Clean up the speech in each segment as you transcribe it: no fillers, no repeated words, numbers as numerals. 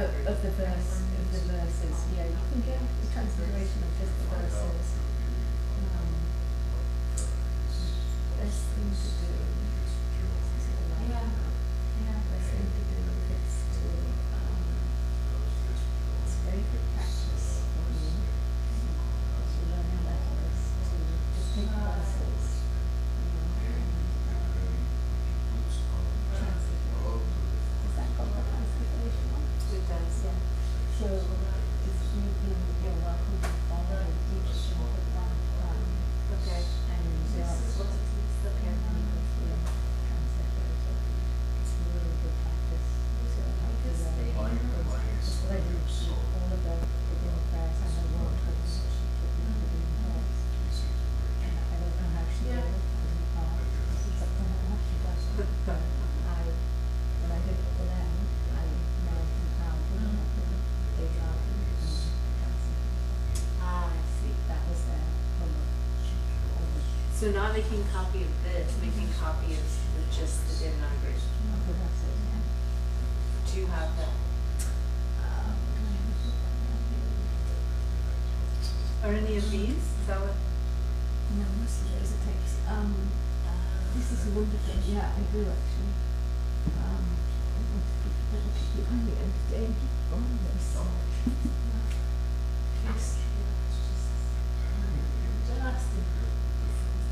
of the verses. Yeah, you can get the transliteration of just the verses. Best thing to do. Best thing to do is to it's very good practice for you to learn your letters, to just take the verses, translate it. Does that got the translation on? It does. Yeah. So it's you're welcome to follow each simple one time. Okay. And Okay. It's really good practice to help you learn. Just let you see all of the beginning prayers and the word translation to the beginning prayers. And I don't know how she did it in the past. It's up to her how she does it. But when I did it for them, I narrated how they got it and translated. Ah, I see. That was their homework. So not making copy of this, making copy of just the Devanagari. Okay, that's it, yeah. Do you have that? Are any of these? Is that what? No, most of those it takes. This is wonderful. Yeah, I do actually. I want to keep you only entertained on this.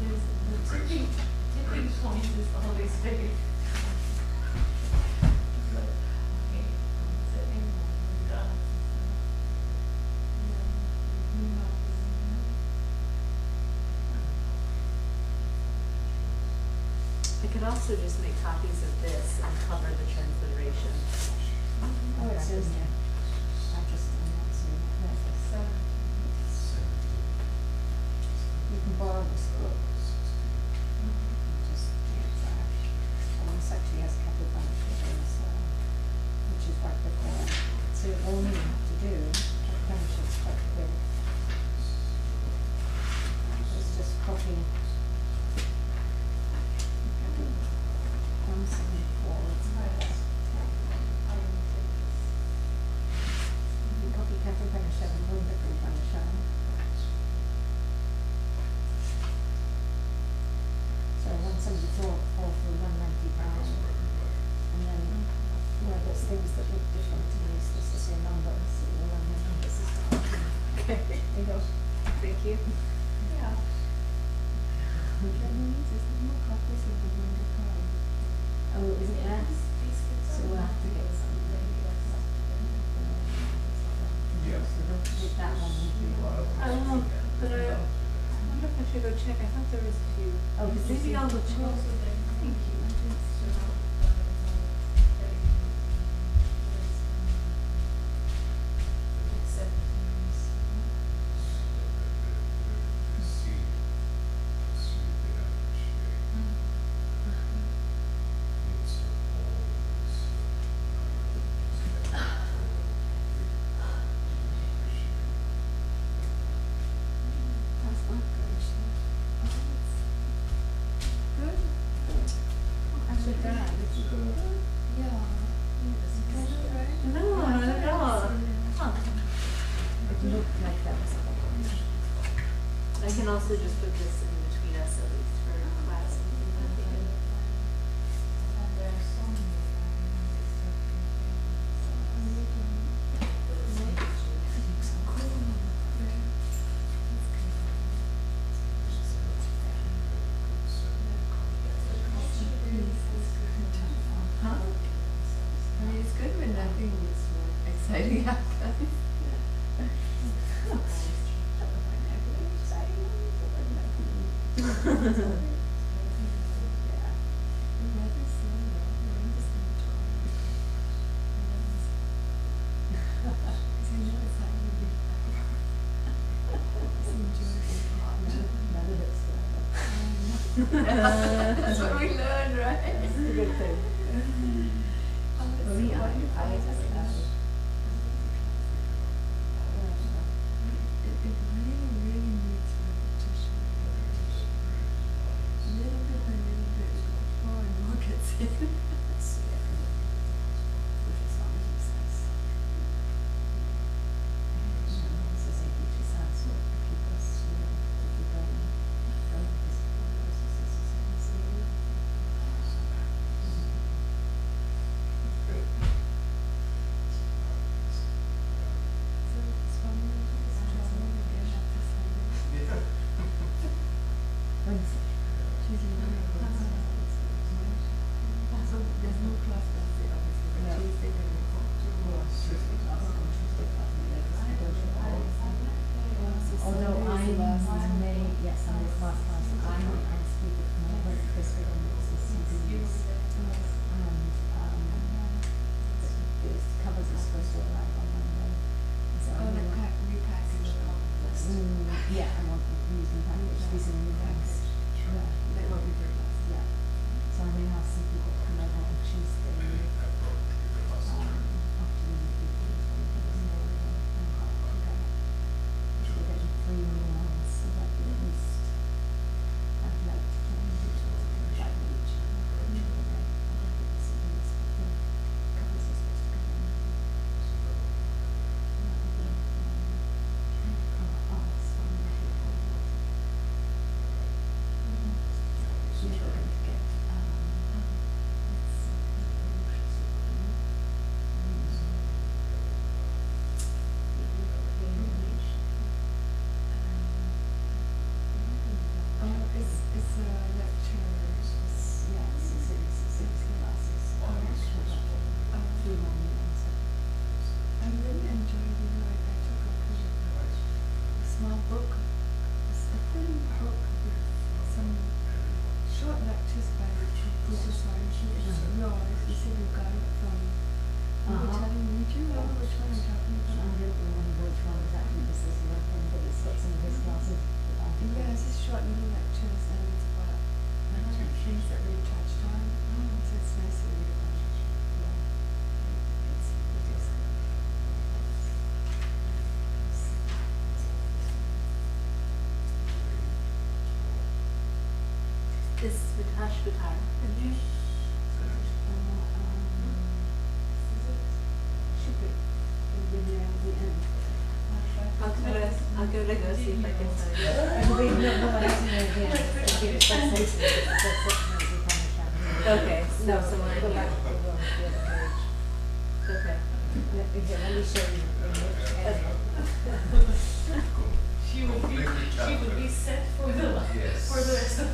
The tipping point is the Holy Spirit. I could also just make copies of this and cover the transliteration. Oh, it's in there. I'm not seeing it there. You can borrow this book. Just and this actually has Kapil Banish's, which is right before. So all you have to do, Kapil Banish is quite quick. It's just copy. 174. You copy Kapil Banish and Wonderful Banish. So 174 or for 195, and then there's things that look different to me, so it's the same number, so you'll learn the numbers as well. Okay. There you go. Thank you. Yeah. Okay, there's more copies of the Wonder card. Oh, is it there? So we'll have to get some. Yes. So don't take that one with you. I don't know, but I wonder if I should go check. I thought there was a few. Oh, did you Maybe see? I'll go check. Thank you. That's not good. Good. Actually, Dad, did you go? Yeah. No, not at all. Huh. It looked like that was I can also just put this in between us at least for class. Huh? I mean, it's good when nothing exciting happens. That's what we learn, right? This is a good thing. For me, I It really, really needs repetition. Little bit by little bit, more and more gets in. Let's see, I can do it. Which is how he says. Ashbatar. Should be. We've been there at the end. I'll give it a go, see if I can find it. No, it's near the end. It'll be the first section, the first section is the Tanisha. Okay, so somewhere Go here. back to the other page. Okay. Let me show you in which area. She would be set for the Yes. for the rest of her.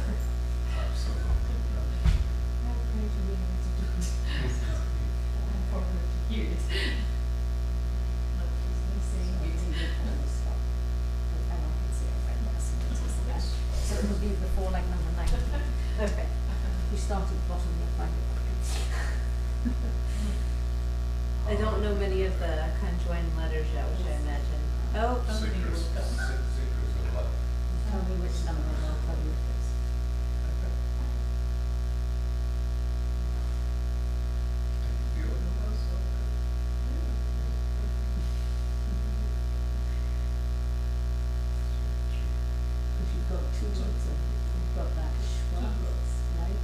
How great are we going to do? I'm forward to hear it. No, she's been saying it. So it will be before like number 90. Okay. We start at the bottom and find it backwards. I don't know many of the conjoined letters yet, which I imagine. Oh, Secrets of love. Tell me which number and I'll tell you if it's. The other ones Because you've got two words of, you've got that schwa, right?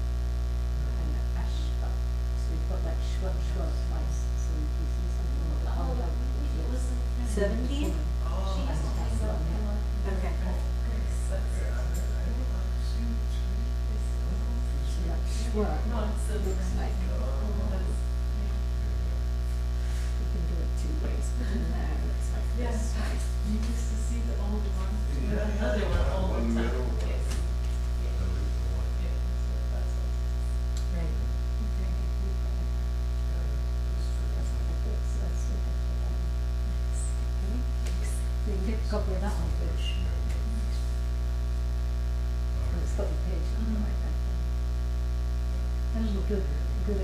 And ashba. So you've got that schwa twice. So if you see something like that, oh, that looks 70? Oh, that's the one, yeah. okay. So that schwa looks like, you can do it two ways, but in there it looks like this. You used to see the older ones. We have another one all the One time. middle one. Yes. The little one. Yeah, that's what. Right. Okay. That's what it looks, that's what it looks. Okay. You can get a copy of that one, please. And it's got the page number right back there. That'll be good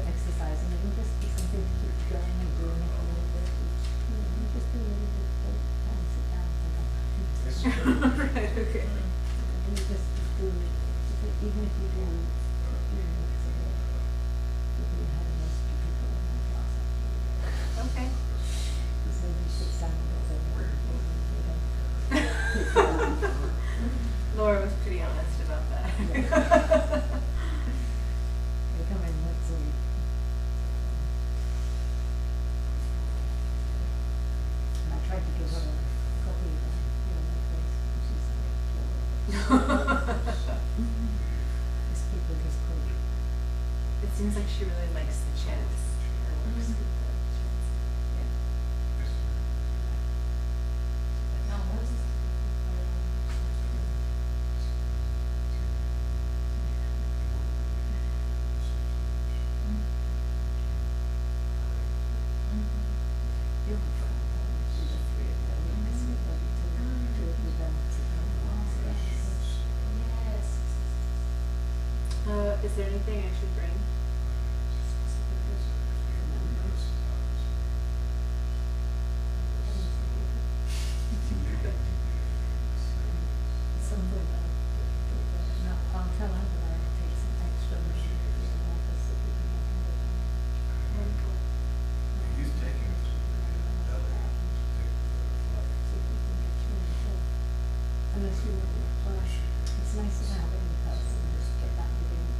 exercise, and it'll just be something to keep going and doing it a little bit each. You just do a little bit, and sit down and think about it. It's true. Right, okay. And you just do, even if you do, minutes a day, you'll be ahead of most people in my class. Okay. Because nobody sits down and does everything, they don't. Laura was pretty honest about that. They come in once a week. And I tried to give her a copy of that, my place, and she's like, these people just couldn't. It seems like she really likes the chants. Or works with the chants. Yeah. Now, what is You'll be fine. The three of them, I miss you, but two of you then sit down and watch the others. Yes. Is there anything I should bring? Some of them, no, I'll tell her that I take some extra money to the office so we can have it. He's taking us to the deli to take the flight. So we can get you in the door. Unless you want to, well, it's nice to have it in person, just get that within.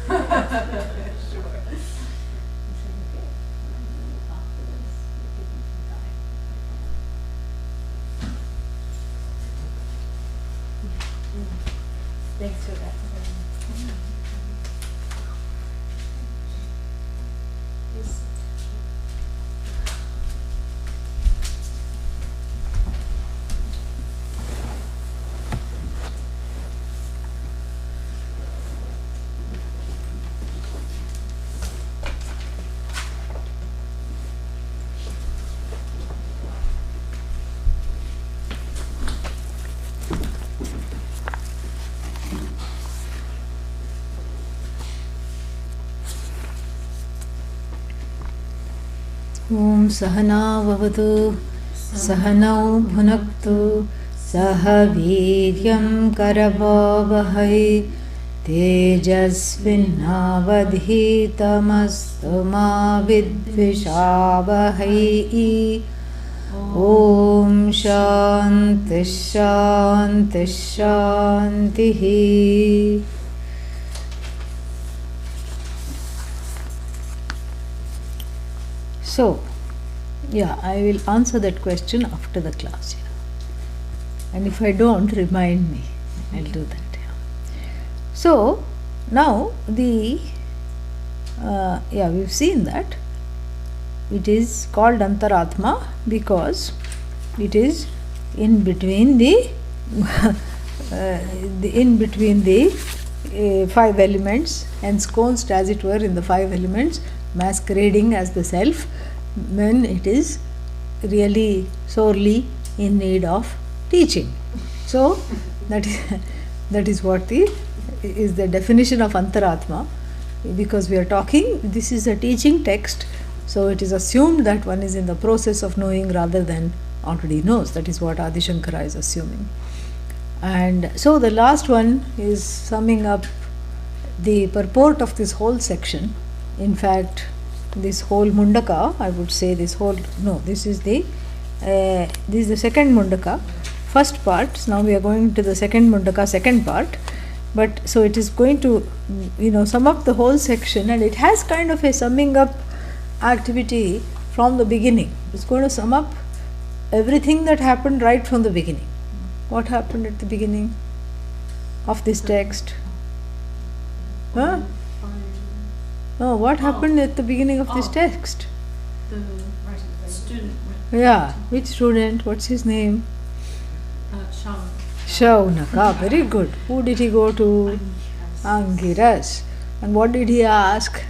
Sure. I said, okay. After this, you give me some time. Thanks for that. Yes. ॐ सहनाववतु सहनौ भुनक्तु सह वीर्यं करवावहै तेजस्विनावधीतमस्तु मा विद्विषावहै ॐ शान्तिः शान्तिः शान्तिः So, yeah, I will answer that question after the class. Yeah. And if I don't, remind me. I'll do that. Yeah. So, now we've seen that it is called Antaratma because it is in between the five elements, ensconced as it were in the five elements, masquerading as the self when it is really sorely in need of teaching. So that is what is the definition of Antaratma, because we are talking, this is a teaching text, so it is assumed that one is in the process of knowing rather than already knows. That is what Adi Shankara is assuming. And so the last one is summing up the purport of this whole section. In fact, this whole Mundaka, I would say this is the second Mundaka, first part. Now we are going to the second Mundaka, second part. But so it is going to, sum up the whole section, and it has kind of a summing up activity from the beginning. It's going to sum up everything that happened right from the beginning. What happened at the beginning of this text? Huh? No, what happened at the beginning of this text? The student. Yeah, which student? What's his name? Shaun. Shaunaka, very good. Who did he go to? Angiras. And what did he ask?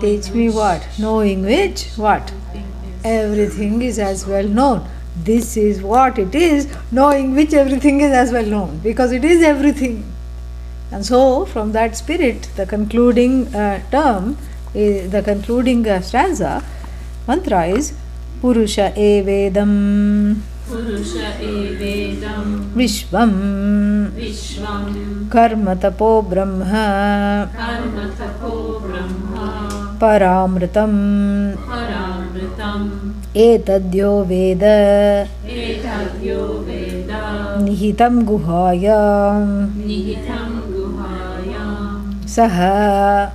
Teach me what? Knowing which? What? Everything is as well known. This is what it is, knowing which everything is as well known, because it is everything. And so, from that spirit, the concluding stanza, mantra is Purusha evedam Vishvam Karma tapo Brahma Paramritam Etadyo Veda Nihitam Guhayam Saha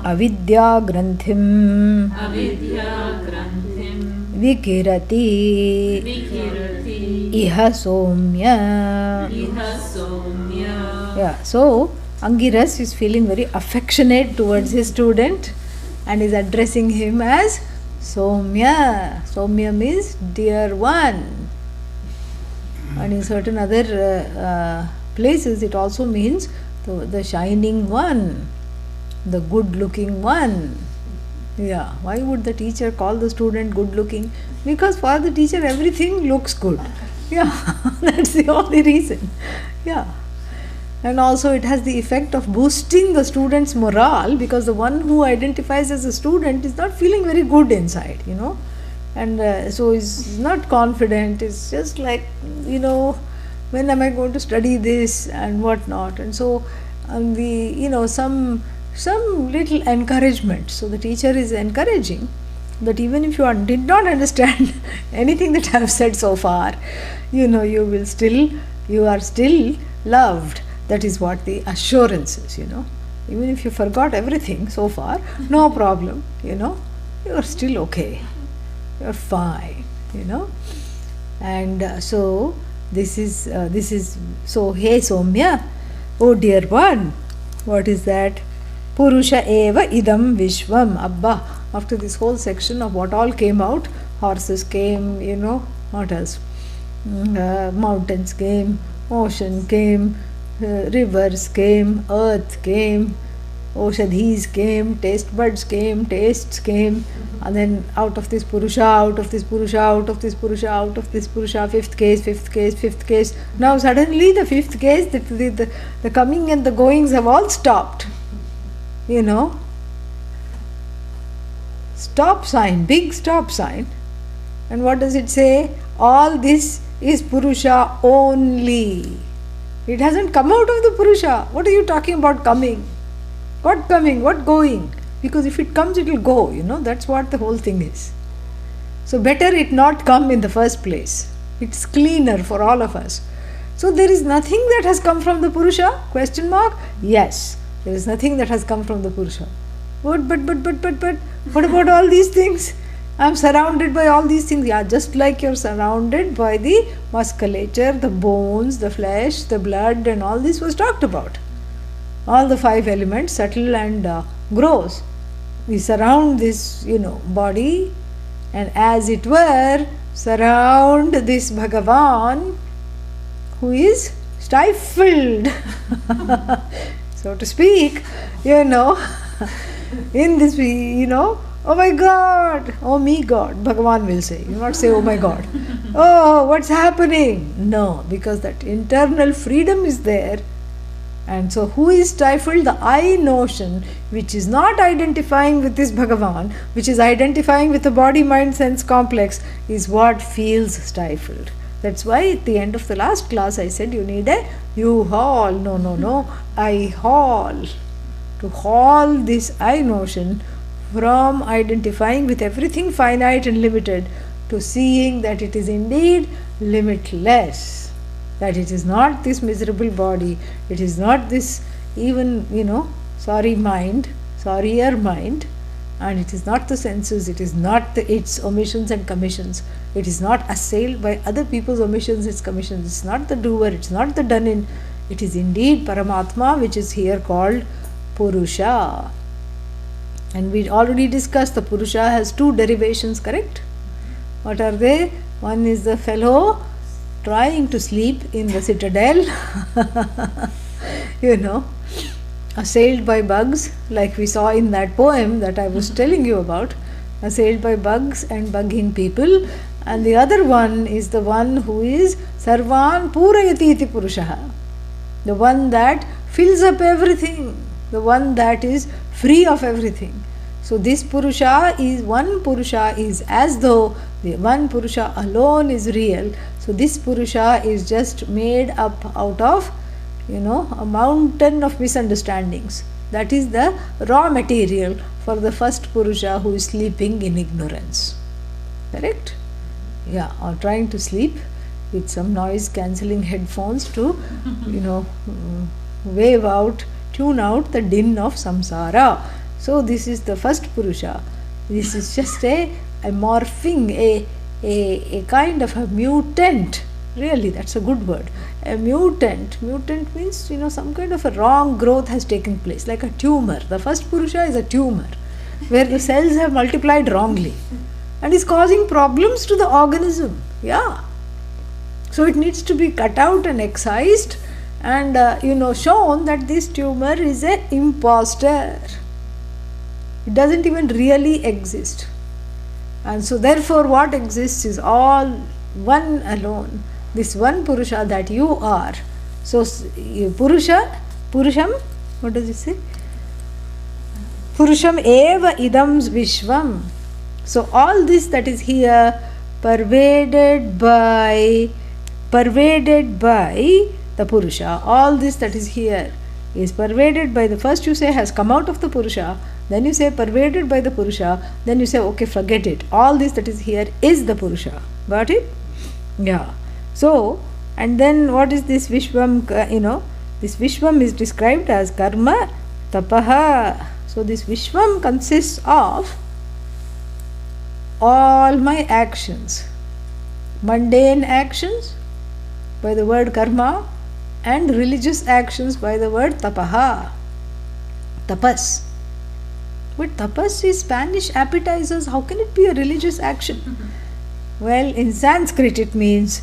Avidya Granthim Vikirati Iha Somya. Yeah, so Angiras is feeling very affectionate towards his student and is addressing him as Somya. Somya means dear one. And in certain other places it also means the shining one, the good looking one. Yeah, why would the teacher call the student good looking? Because for the teacher everything looks good. Yeah, that's the only reason. Yeah. And also it has the effect of boosting the student's morale, because the one who identifies as a student is not feeling very good inside, and so is not confident. It's just like, when am I going to study this and what not? And so some little encouragement. So the teacher is encouraging that even if you did not understand anything that I have said so far, you are still loved. That is what the assurance is, Even if you forgot everything so far, no problem, you are still okay. You are fine, And so this is so, hey Somya, oh dear one, what is that? Purusha eva idam vishvam. Abba, after this whole section of what all came out, horses came, what else? Mountains came, ocean came, rivers came, earth came, oshadhis came, taste buds came, tastes came, and then out of this Purusha, out of this Purusha, out of this Purusha, out of this Purusha, fifth case. Now suddenly the fifth case, the coming and the goings have all stopped. Stop sign, big stop sign. And what does it say? All this is Purusha only. It hasn't come out of the Purusha. What are you talking about coming? What coming? What going? Because if it comes, it will go, that's what the whole thing is. So better it not come in the first place. It's cleaner for all of us. So there is nothing that has come from the Purusha? Question mark? Yes. There is nothing that has come from the Purusha. But, what about all these things? I am surrounded by all these things. Yeah, just like you are surrounded by the musculature, the bones, the flesh, the blood, and all this was talked about. All the 5 elements, subtle and gross. We surround this, body, and as it were, surround this Bhagavan who is stifled, so to speak, in this, oh my God, oh me God, Bhagavan will say, you not say oh my God, oh what's happening? No, because that internal freedom is there. And so who is stifled? The I notion, which is not identifying with this Bhagavan, which is identifying with the body, mind, sense complex, is what feels stifled. That's why at the end of the last class I said you need a U-haul. No, I haul. To haul this I notion from identifying with everything finite and limited to seeing that it is indeed limitless. That it is not this miserable body, it is not this even, sorrier mind, and it is not the senses, it is not its omissions and commissions, it is not assailed by other people's omissions and commissions, it's not the doer, it's not the done in, it is indeed Paramatma, which is here called Purusha. And we already discussed the Purusha has 2 derivations, correct? What are they? One is the fellow trying to sleep in the citadel, assailed by bugs, like we saw in that poem that I was telling you about, assailed by bugs and bugging people. And the other one is the one who is Sarvan Purayati iti Purushaha, the one that fills up everything, the one that is free of everything. So this Purusha is, one Purusha is as though the one Purusha alone is real. So this Purusha is just made up out of, a mountain of misunderstandings. That is the raw material for the first Purusha who is sleeping in ignorance. Correct? Yeah, or trying to sleep with some noise cancelling headphones to, tune out the din of samsara. So this is the first Purusha. This is just a morphing, a kind of a mutant. Really, that's a good word. A mutant. Mutant means, some kind of a wrong growth has taken place, like a tumor. The first Purusha is a tumor, where the cells have multiplied wrongly and is causing problems to the organism. Yeah. So it needs to be cut out and excised and, shown that this tumor is an imposter. It doesn't even really exist. And so therefore what exists is all one alone, this one Purusha that you are. So Purusham, what does it say? Purusham eva idam vishvam. So all this that is here, pervaded by the Purusha, all this that is here is pervaded by the, first you say has come out of the Purusha, then you say pervaded by the Purusha, then you say okay, forget it, all this that is here is the Purusha. Got it? Yeah. So, and then what is this Vishwam, This Vishwam is described as karma, tapaha. So this Vishwam consists of all my actions, mundane actions by the word karma, and religious actions by the word tapaha, tapas. But tapas is Spanish appetizers. How can it be a religious action? Well, in Sanskrit it means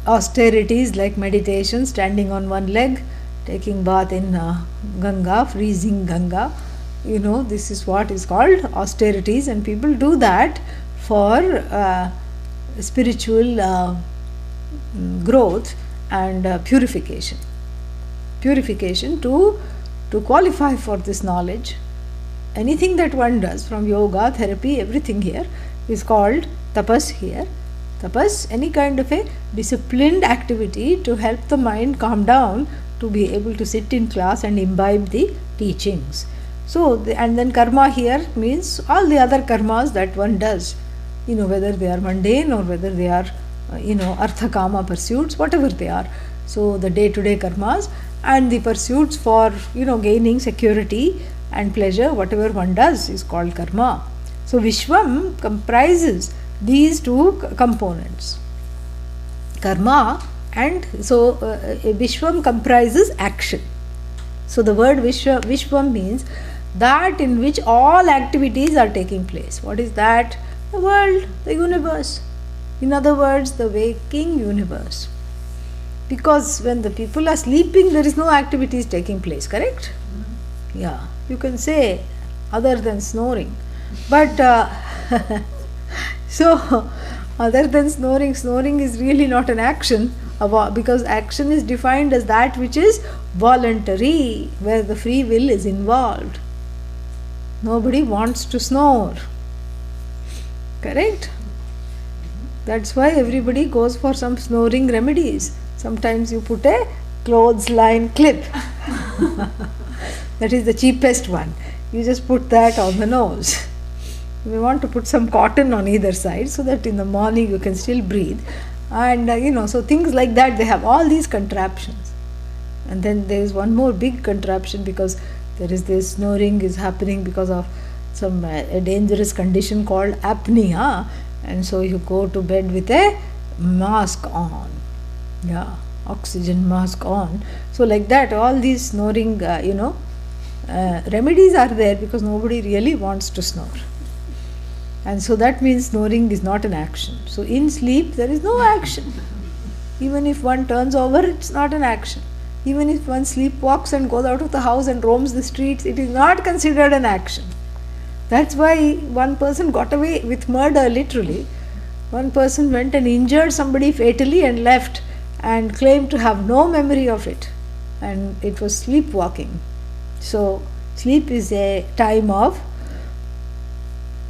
austerities like meditation, standing on one leg, taking bath in Ganga, freezing Ganga. This is what is called austerities, and people do that for spiritual growth and purification. Purification to qualify for this knowledge. Anything that one does, from yoga, therapy, everything here is called tapas here. Tapas, any kind of a disciplined activity to help the mind calm down, to be able to sit in class and imbibe the teachings. So, and then karma here means all the other karmas that one does, whether they are mundane or whether they are, artha kama pursuits, whatever they are. So, the day-to-day karmas and the pursuits for, gaining security and pleasure, whatever one does is called karma. So, Vishwam comprises these two components, karma, and so Vishwam comprises action. So, the word Vishwam means that in which all activities are taking place. What is that? The world, the universe. In other words, the waking universe. Because when the people are sleeping, there is no activities taking place, correct? Yeah, you can say other than snoring. But so, other than snoring is really not an action, because action is defined as that which is voluntary, where the free will is involved. Nobody wants to snore. Correct? That's why everybody goes for some snoring remedies. Sometimes you put a clothesline clip. That is the cheapest one. You just put that on the nose. We want to put some cotton on either side so that in the morning you can still breathe. And so things like that, they have all these contraptions. And then there is one more big contraption, because there is this snoring is happening because of some a dangerous condition called apnea, and so you go to bed with a mask on, oxygen mask on. So like that, all these snoring remedies are there because nobody really wants to snore. And so that means snoring is not an action. So in sleep there is no action. Even if one turns over, it's not an action. Even if one sleepwalks and goes out of the house and roams the streets, it is not considered an action. That's why one person got away with murder, literally. One person went and injured somebody fatally and left and claimed to have no memory of it. And it was sleepwalking. So sleep is a time of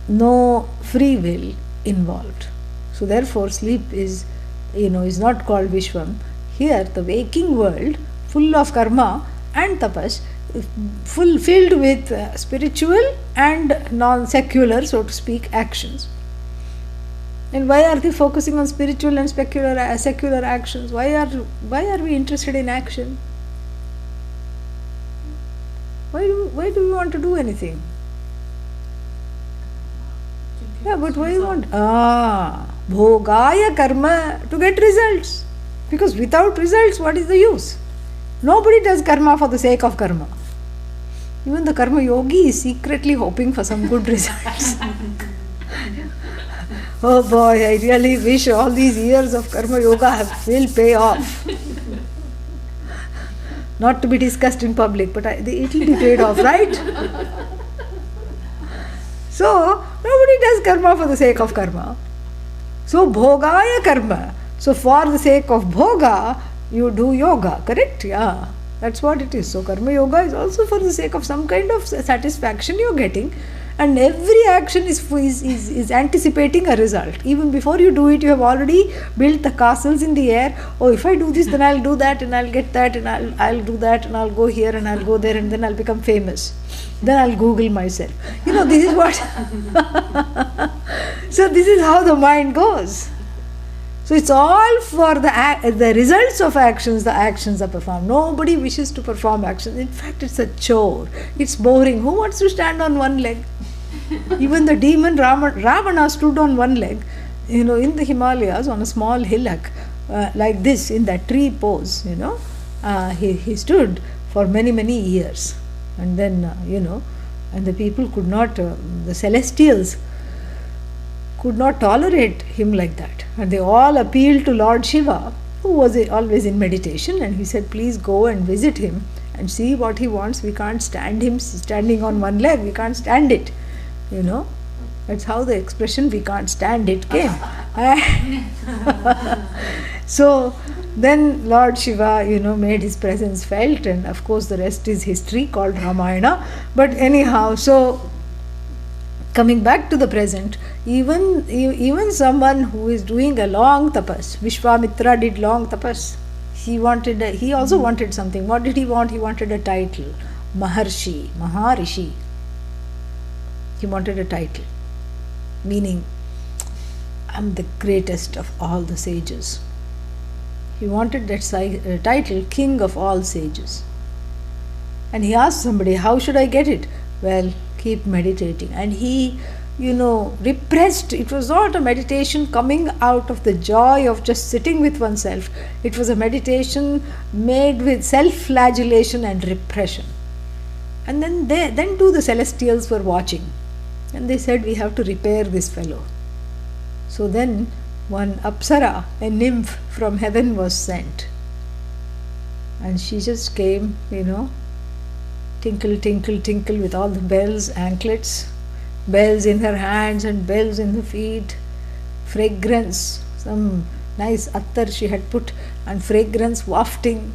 no free will involved. So therefore sleep is not called Vishwam. Here the waking world, full of karma and tapas, filled with spiritual and non-secular, so to speak, actions. And why are they focusing on spiritual and secular actions? Why are we interested in action? Why do we want to do anything? Yeah, but why you want? Bhogaya karma, to get results. Because without results, what is the use? Nobody does karma for the sake of karma. Even the karma yogi is secretly hoping for some good results. Oh boy, I really wish all these years of karma yoga will pay off. Not to be discussed in public, but it will be paid off, right? So, nobody does karma for the sake of karma. So, bhogaya karma. So, for the sake of bhoga, you do yoga, correct? Yeah, that's what it is. So, karma yoga is also for the sake of some kind of satisfaction you're getting. And every action is anticipating a result. Even before you do it, you have already built the castles in the air. Oh, if I do this, then I'll do that, and I'll get that, and I'll do that, and I'll go here, and I'll go there, and then I'll become famous. Then I'll Google myself. This is what. So this is how the mind goes. So it's all for the results of actions, the actions are performed. Nobody wishes to perform actions. In fact, it's a chore. It's boring. Who wants to stand on one leg? Even the demon Ravana stood on one leg, in the Himalayas on a small hillock, like this, in that tree pose, he stood for many, many years. And then, and the people could not, the celestials could not tolerate him like that. And they all appealed to Lord Shiva, who was always in meditation, and he said, please go and visit him and see what he wants. We can't stand him standing on one leg. We can't stand it. That's how the expression "we can't stand it" came. So then Lord Shiva, made his presence felt, and of course the rest is history called Ramayana. But anyhow, so coming back to the present, even someone who is doing a long tapas, Vishwamitra did long tapas. He also wanted something. What did he want? He wanted a title, Maharishi. He wanted a title, meaning I'm the greatest of all the sages. He wanted that title, King of all sages. And he asked somebody, how should I get it? Well, keep meditating. And he, repressed. It was not a meditation coming out of the joy of just sitting with oneself. It was a meditation made with self-flagellation and repression. And then too the celestials were watching. And they said, we have to repair this fellow. So then one Apsara, a nymph from heaven, was sent. And she just came, tinkle, tinkle, tinkle, with all the bells, anklets, bells in her hands and bells in the feet, fragrance, some nice attar she had put, and fragrance wafting.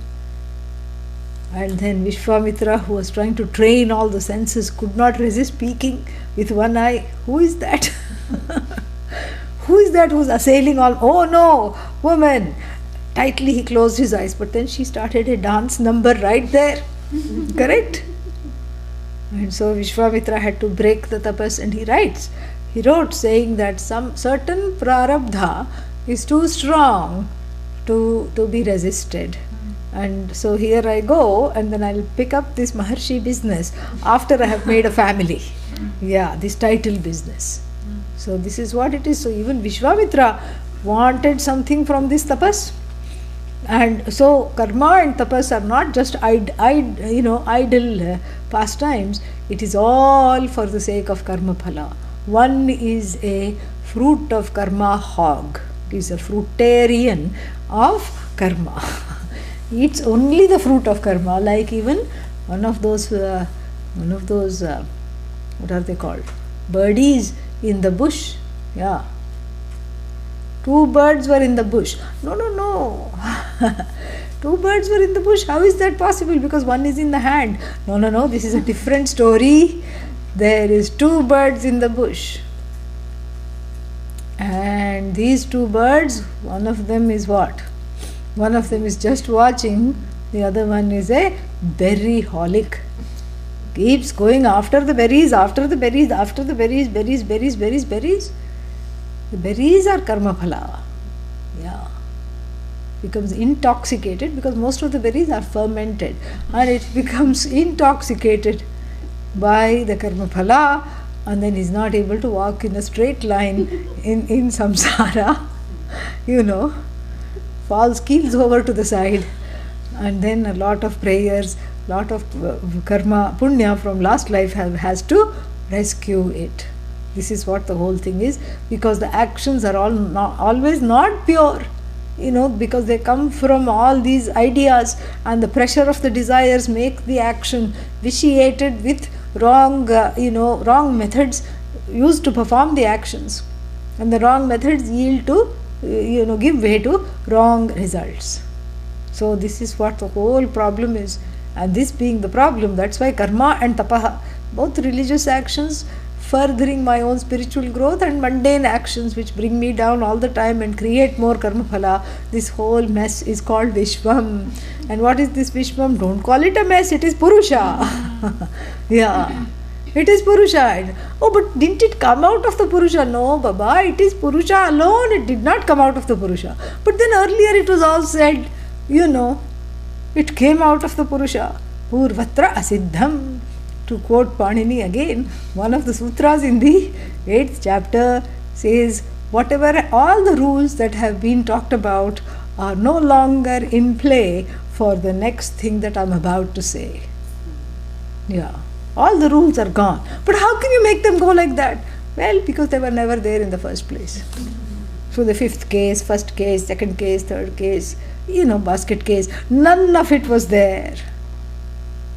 And then Vishwamitra, who was trying to train all the senses, could not resist peeking with one eye. Who is that? Who is that who's assailing all? Oh no, woman! Tightly he closed his eyes, but then she started a dance number right there. Correct? And so Vishwamitra had to break the tapas, and he wrote saying that some certain prarabdha is too strong to be resisted. And so here I go, and then I'll pick up this Maharshi business after I have made a family. Yeah, this title business. So this is what it is. So even Vishwamitra wanted something from this tapas. And so karma and tapas are not just idle pastimes. It is all for the sake of karma phala. One is a fruit of karma hog. It is a fruitarian of karma. Eats only the fruit of karma, like even one of those what are they called? Birdies in the bush. Yeah. 2 birds were in the bush. No. 2 birds were in the bush. How is that possible? Because one is in the hand. No. This is a different story. There is 2 birds in the bush. And these 2 birds, one of them is what? One of them is just watching. The other one is a berry-holic. Keeps going after the berries, after the berries, after the berries. The berries are karma phala. Yeah. Becomes intoxicated because most of the berries are fermented, and it becomes intoxicated by the karma phala, and then is not able to walk in a straight line in samsara, falls, keels over to the side, and then a lot of prayers, lot of karma, punya from last life has to rescue it. This is what the whole thing is, because the actions are always not pure, because they come from all these ideas, and the pressure of the desires make the action vitiated with wrong methods used to perform the actions, and the wrong methods yield to give way to wrong results. So this is what the whole problem is, and this being the problem, that's why karma and tapaha, both religious actions furthering my own spiritual growth, and mundane actions which bring me down all the time and create more karma phala, this whole mess is called Vishwam. And what is this Vishwam? Don't call it a mess, it is Purusha. Yeah. It is Purusha. Oh, but didn't it come out of the Purusha? No, Baba, it is Purusha alone. It did not come out of the Purusha. But then earlier it was all said, it came out of the Purusha. Purvatra asiddham. To quote Panini again, one of the sutras in the 8th chapter says, whatever all the rules that have been talked about are no longer in play for the next thing that I'm about to say. Yeah, all the rules are gone. But how can you make them go like that? Well, because they were never there in the first place. So the 5th case, 1st case, 2nd case, 3rd case, basket case, none of it was there.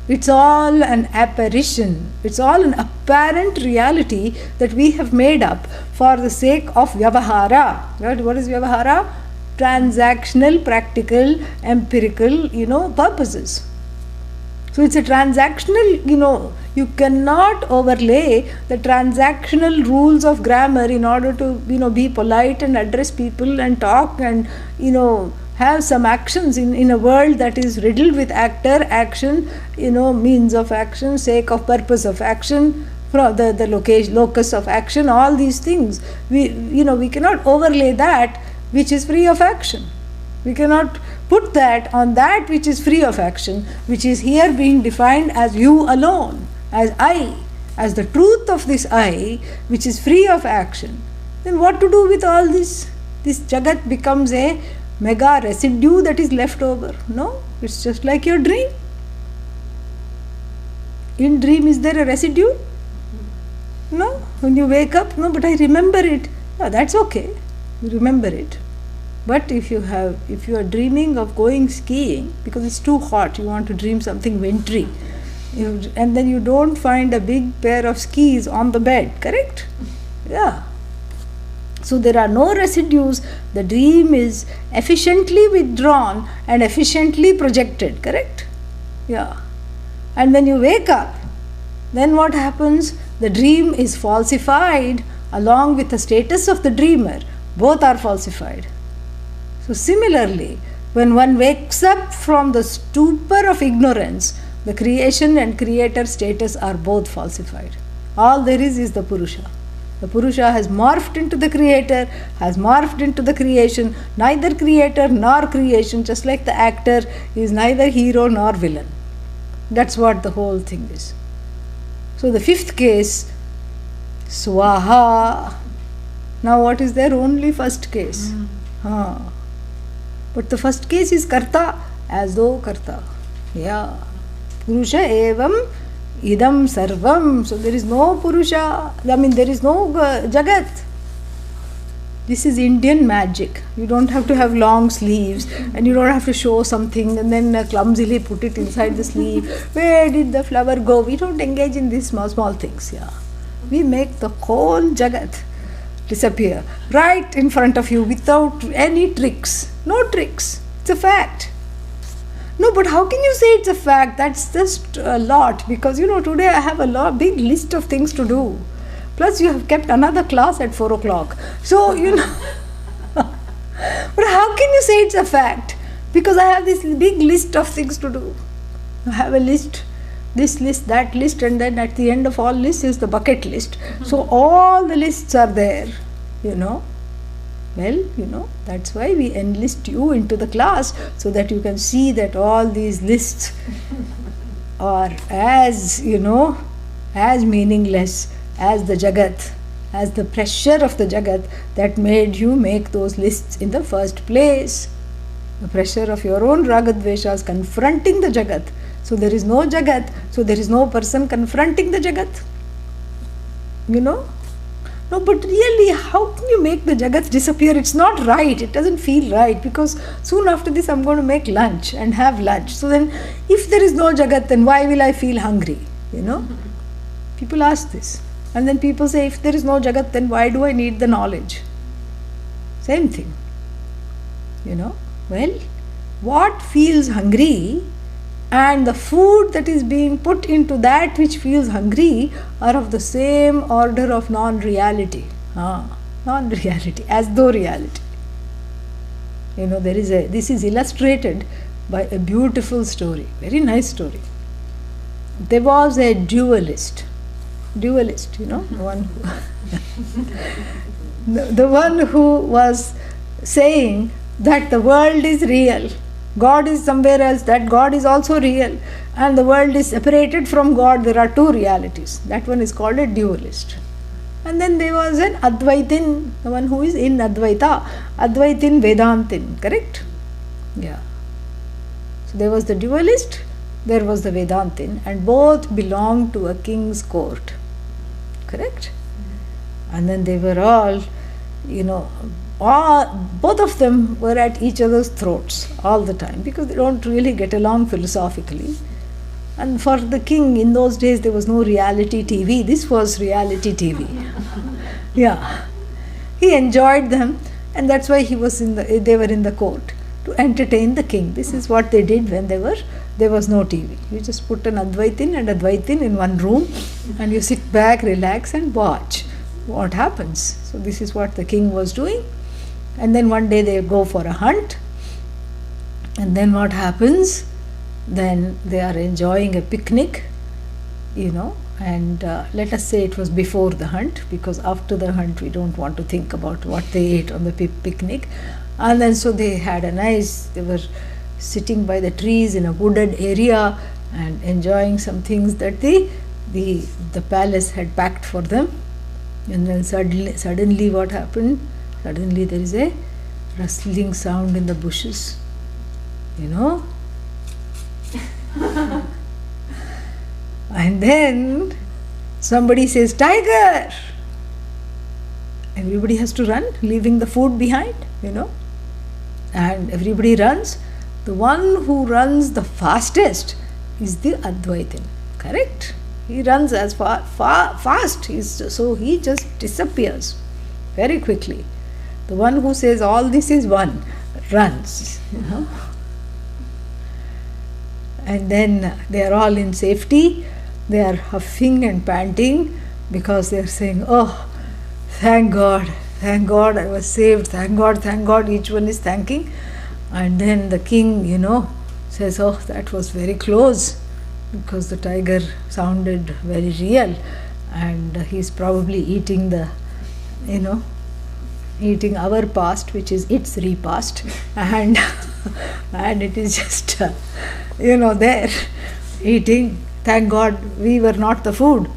It's all an apparition. It's all an apparent reality that we have made up for the sake of Vyavahara. What is Vyavahara? Transactional, practical, empirical, purposes. So it's a transactional, you cannot overlay the transactional rules of grammar in order to, be polite and address people and talk and, have some actions in a world that is riddled with actor, action, means of action, sake of purpose of action, the location, locus of action, all these things. We cannot overlay that which is free of action. We cannot put that on that which is free of action, which is here being defined as you alone, as I, as the truth of this I, which is free of action. Then what to do with all this? This Jagat becomes a mega residue that is left over. No, it's just like your dream. In dream, is there a residue? No, when you wake up, no, but I remember it. No, that's okay, you remember it. But if you are dreaming of going skiing because it's too hot, you want to dream something wintry, and then you don't find a big pair of skis on the bed, correct? Yeah. So there are no residues. The dream is efficiently withdrawn and efficiently projected, correct? Yeah. And when you wake up, then what happens? The dream is falsified along with the status of the dreamer. Both are falsified. So similarly, when one wakes up from the stupor of ignorance, the creation and creator status are both falsified. All there is the Purusha. The Purusha has morphed into the creator, has morphed into the creation, neither creator nor creation, just like the actor is neither hero nor villain. That's what the whole thing is. So the 5th case, Swaha. Now what is there? Only first case. But the first case is Karta, as though Karta. Yeah. Purusha evam idam sarvam. So there is no Purusha, there is no Jagat. This is Indian magic. You don't have to have long sleeves and you don't have to show something and then clumsily put it inside the sleeve. Where did the flower go? We don't engage in these small things. Yeah. We make the whole Jagat disappear right in front of you without any tricks. No tricks. It's a fact. No, but how can you say it's a fact? That's just a lot, because today I have a big list of things to do. Plus you have kept another class at 4 o'clock. So, but how can you say it's a fact? Because I have this big list of things to do. I have a list, this list, that list, and then at the end of all lists is the bucket list. So all the lists are there, Well, that's why we enlist you into the class, so that you can see that all these lists are as, as meaningless as the Jagat, as the pressure of the Jagat that made you make those lists in the first place. The pressure of your own Ragadveshas confronting the Jagat. So there is no Jagat, so there is no person confronting the Jagat. No, but really, how can you make the Jagat disappear? It's not right. It doesn't feel right, because soon after this I'm going to make lunch and have lunch. So then, if there is no Jagat, then why will I feel hungry? People ask this. And then people say, if there is no Jagat, then why do I need the knowledge? Same thing. Well, what feels hungry and the food that is being put into that which feels hungry are of the same order of non-reality. Non-reality, as though reality. This is illustrated by a beautiful story, very nice story. There was a duelist dualist, the one the one who was saying that the world is real, God is somewhere else, that God is also real, and the world is separated from God. There are two realities. That one is called a dualist. And then there was an Advaitin, the one who is in Advaita, Advaitin Vedantin, correct? Yeah. So there was the dualist, there was the Vedantin, and both belonged to a king's court, correct? And then they were all, both of them were at each other's throats all the time because they don't really get along philosophically. And for the king, in those days, there was no reality TV. This was reality TV. Yeah. He enjoyed them, and that's why they were in the court to entertain the king. This is what they did when there was no TV. You just put an Advaitin and Advaitin in one room, and you sit back, relax, and watch what happens. So this is what the king was doing. And then one day they go for a hunt, and then what happens? Then they are enjoying a picnic, and let us say it was before the hunt, because after the hunt we don't want to think about what they ate on the picnic. And then so they were sitting by the trees in a wooded area and enjoying some things that the palace had packed for them. And then suddenly what happened? Suddenly there is a rustling sound in the bushes, and then somebody says, "Tiger!" Everybody has to run, leaving the food behind, and everybody runs. The one who runs the fastest is the Advaitin, correct? He runs as fast, so he just disappears very quickly. The one who says all this is one runs, And then they are all in safety. They are huffing and panting because they are saying, "Oh, thank God, I was saved, thank God," each one is thanking. And then the king, says, "Oh, that was very close," because the tiger sounded very real, and he's probably eating eating our past, which is its repast, and it is just there eating. Thank God we were not the food.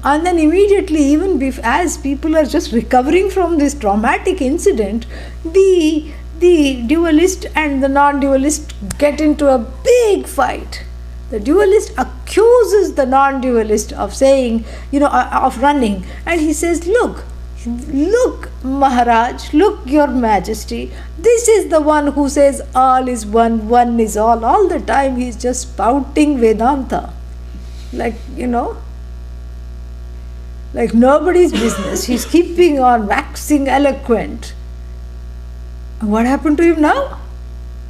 And then immediately, even as people are just recovering from this traumatic incident, the dualist and the non-dualist get into a big fight. The dualist accuses the non-dualist of saying, of running, and he says, Look, Maharaj, look, Your Majesty, this is the one who says all is one, one is all. All the time he's just spouting Vedanta, like nobody's business. He's keeping on waxing eloquent. What happened to him now?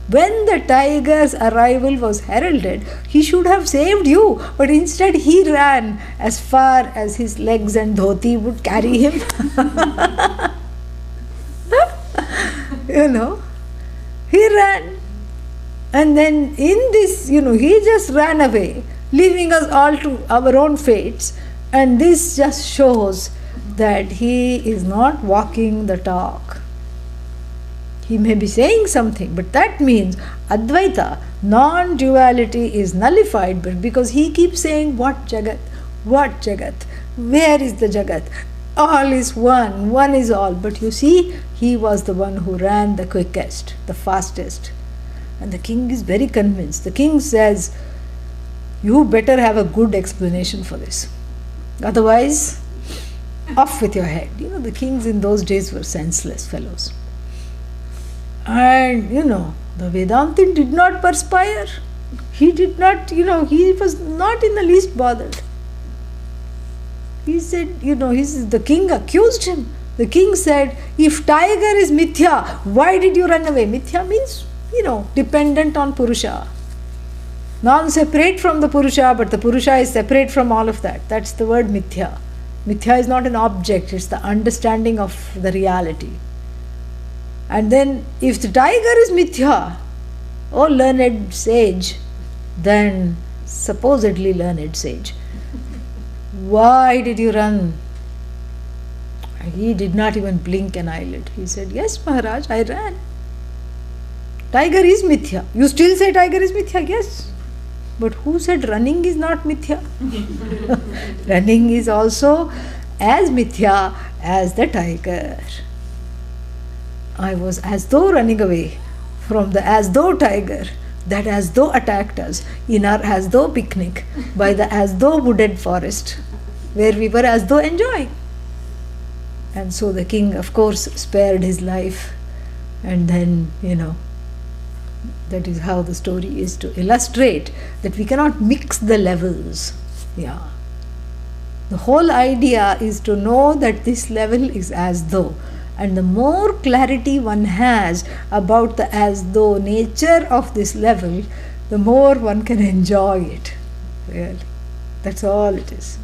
When the tiger's arrival was heralded, he should have saved you, but instead he ran as far as his legs and dhoti would carry him. He ran. And then in this, he just ran away, leaving us all to our own fates. And this just shows that he is not walking the talk. He may be saying something, but that means Advaita, non-duality, is nullified, but because he keeps saying, what Jagat? What Jagat? Where is the Jagat? All is one, one is all. But you see, he was the one who ran the quickest, the fastest. And the king is very convinced. The king says, you better have a good explanation for this. Otherwise, off with your head. The kings in those days were senseless fellows. And, the Vedantin did not perspire. He did not, he was not in the least bothered. He said, the king accused him. The king said, if tiger is mithya, why did you run away? Mithya means, dependent on Purusha. Non-separate from the Purusha, but the Purusha is separate from all of that. That's the word mithya. Mithya is not an object, it's the understanding of the reality. And then, if the tiger is mithya, oh learned sage, then supposedly learned sage, Why did you run? He did not even blink an eyelid. He said, yes, Maharaj, I ran. Tiger is mithya. You still say tiger is mithya? Yes. But who said running is not mithya? Running is also as mithya as the tiger. I was as though running away from the as though tiger that as though attacked us in our as though picnic by the as though wooded forest where we were as though enjoying. And so the king, of course, spared his life. And then, that is how the story is to illustrate that we cannot mix the levels. Yeah. The whole idea is to know that this level is as though. And the more clarity one has about the as though nature of this level, the more one can enjoy it. Really. That's all it is.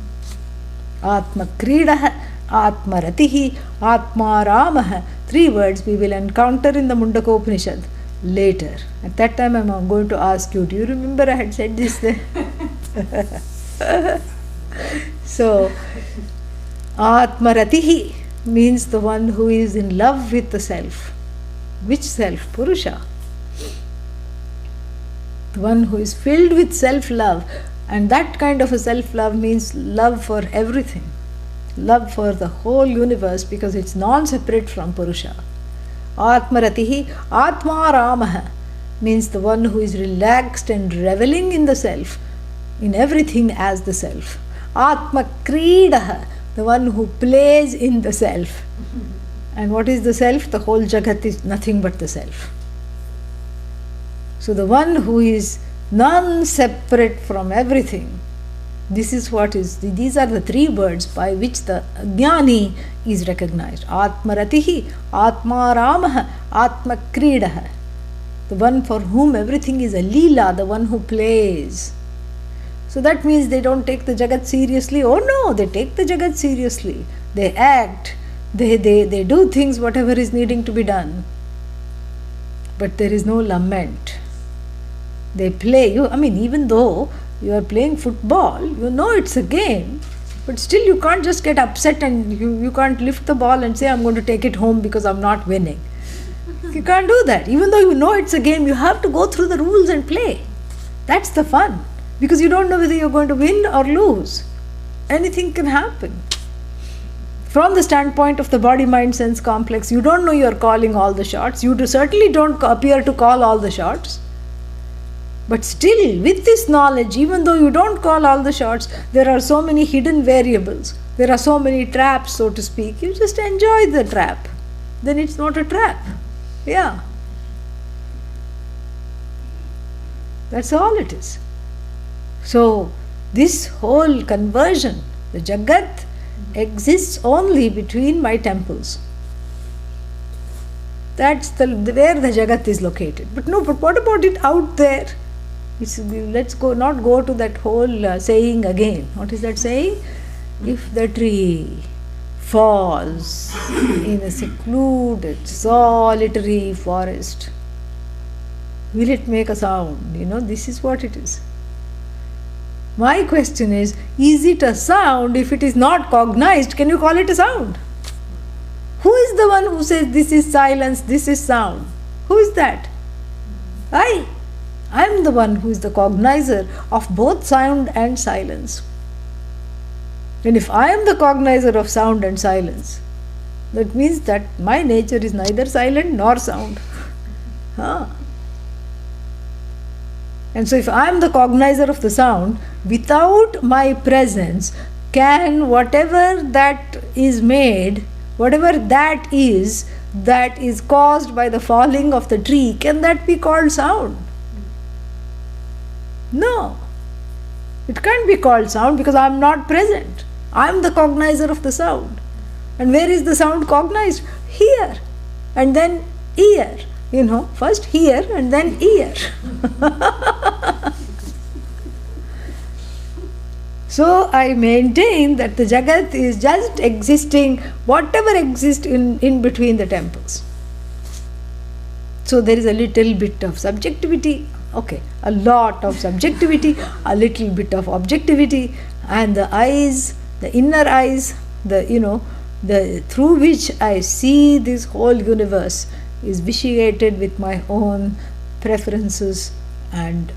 Atma Kridah, Atma Ratihi, Atma Ramah. 3 words we will encounter in the Mundaka Upanishad later. At that time I am going to ask you, do you remember I had said this there? So, Atma Ratihi means the one who is in love with the self. Which self? Purusha. The one who is filled with self-love. And that kind of a self-love means love for everything. Love for the whole universe because it's non-separate from Purusha. Atmaratihi, Atma Ramah means the one who is relaxed and reveling in the self, in everything as the self. Atma Kridah, the one who plays in the self. And what is the self? The whole Jagat is nothing but the self. So the one who is non-separate from everything, this is what is, these are the 3 words by which the Jnani is recognized. Atmaratihi, Atma Ramah, Atma Kridah. The one for whom everything is a Leela, the one who plays. So that means they don't take the Jagat seriously. Oh no, they take the Jagat seriously. They act, they do things, whatever is needing to be done. But there is no lament. They play. Even though you are playing football, it's a game, but still you can't just get upset and you can't lift the ball and say, I'm going to take it home because I'm not winning. You can't do that. Even though you know it's a game, you have to go through the rules and play. That's the fun. Because you don't know whether you're going to win or lose. Anything can happen. From the standpoint of the body-mind-sense complex, you don't know you're calling all the shots. You certainly don't appear to call all the shots. But still, with this knowledge, even though you don't call all the shots, there are so many hidden variables. There are so many traps, so to speak. You just enjoy the trap. Then it's not a trap. Yeah. That's all it is. So, this whole conversion, the Jagat, exists only between my temples. That's where the Jagat is located. But what about it out there? Let's not go to that whole saying again. What is that saying? If the tree falls in a secluded, solitary forest, will it make a sound? This is what it is. My question is it a sound if it is not cognized? Can you call it a sound? Who is the one who says this is silence, this is sound? Who is that? I am the one who is the cognizer of both sound and silence. And if I am the cognizer of sound and silence, that means that my nature is neither silent nor sound. And so if I am the cognizer of the sound, without my presence, can whatever that is made, whatever that is caused by the falling of the tree, can that be called sound? No. It can't be called sound because I am not present. I am the cognizer of the sound. And where is the sound cognized? Here. And then ear. First here and then ear. So I maintain that the Jagat is just existing, whatever exists in between the temples. So there is a little bit of subjectivity, a lot of subjectivity, a little bit of objectivity, and the eyes The inner eyes, the through which I see this whole universe is vitiated with my own preferences and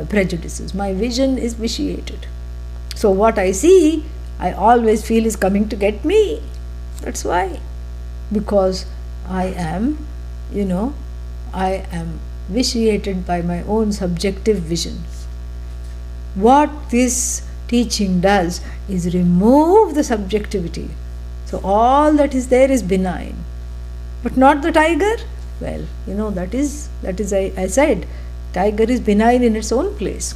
prejudices. My vision is vitiated. So what I see, I always feel is coming to get me. That's why. Because I am vitiated by my own subjective vision. What this teaching does is remove the subjectivity. So all that is there is benign. But not the tiger? Well, that is I said, tiger is benign in its own place.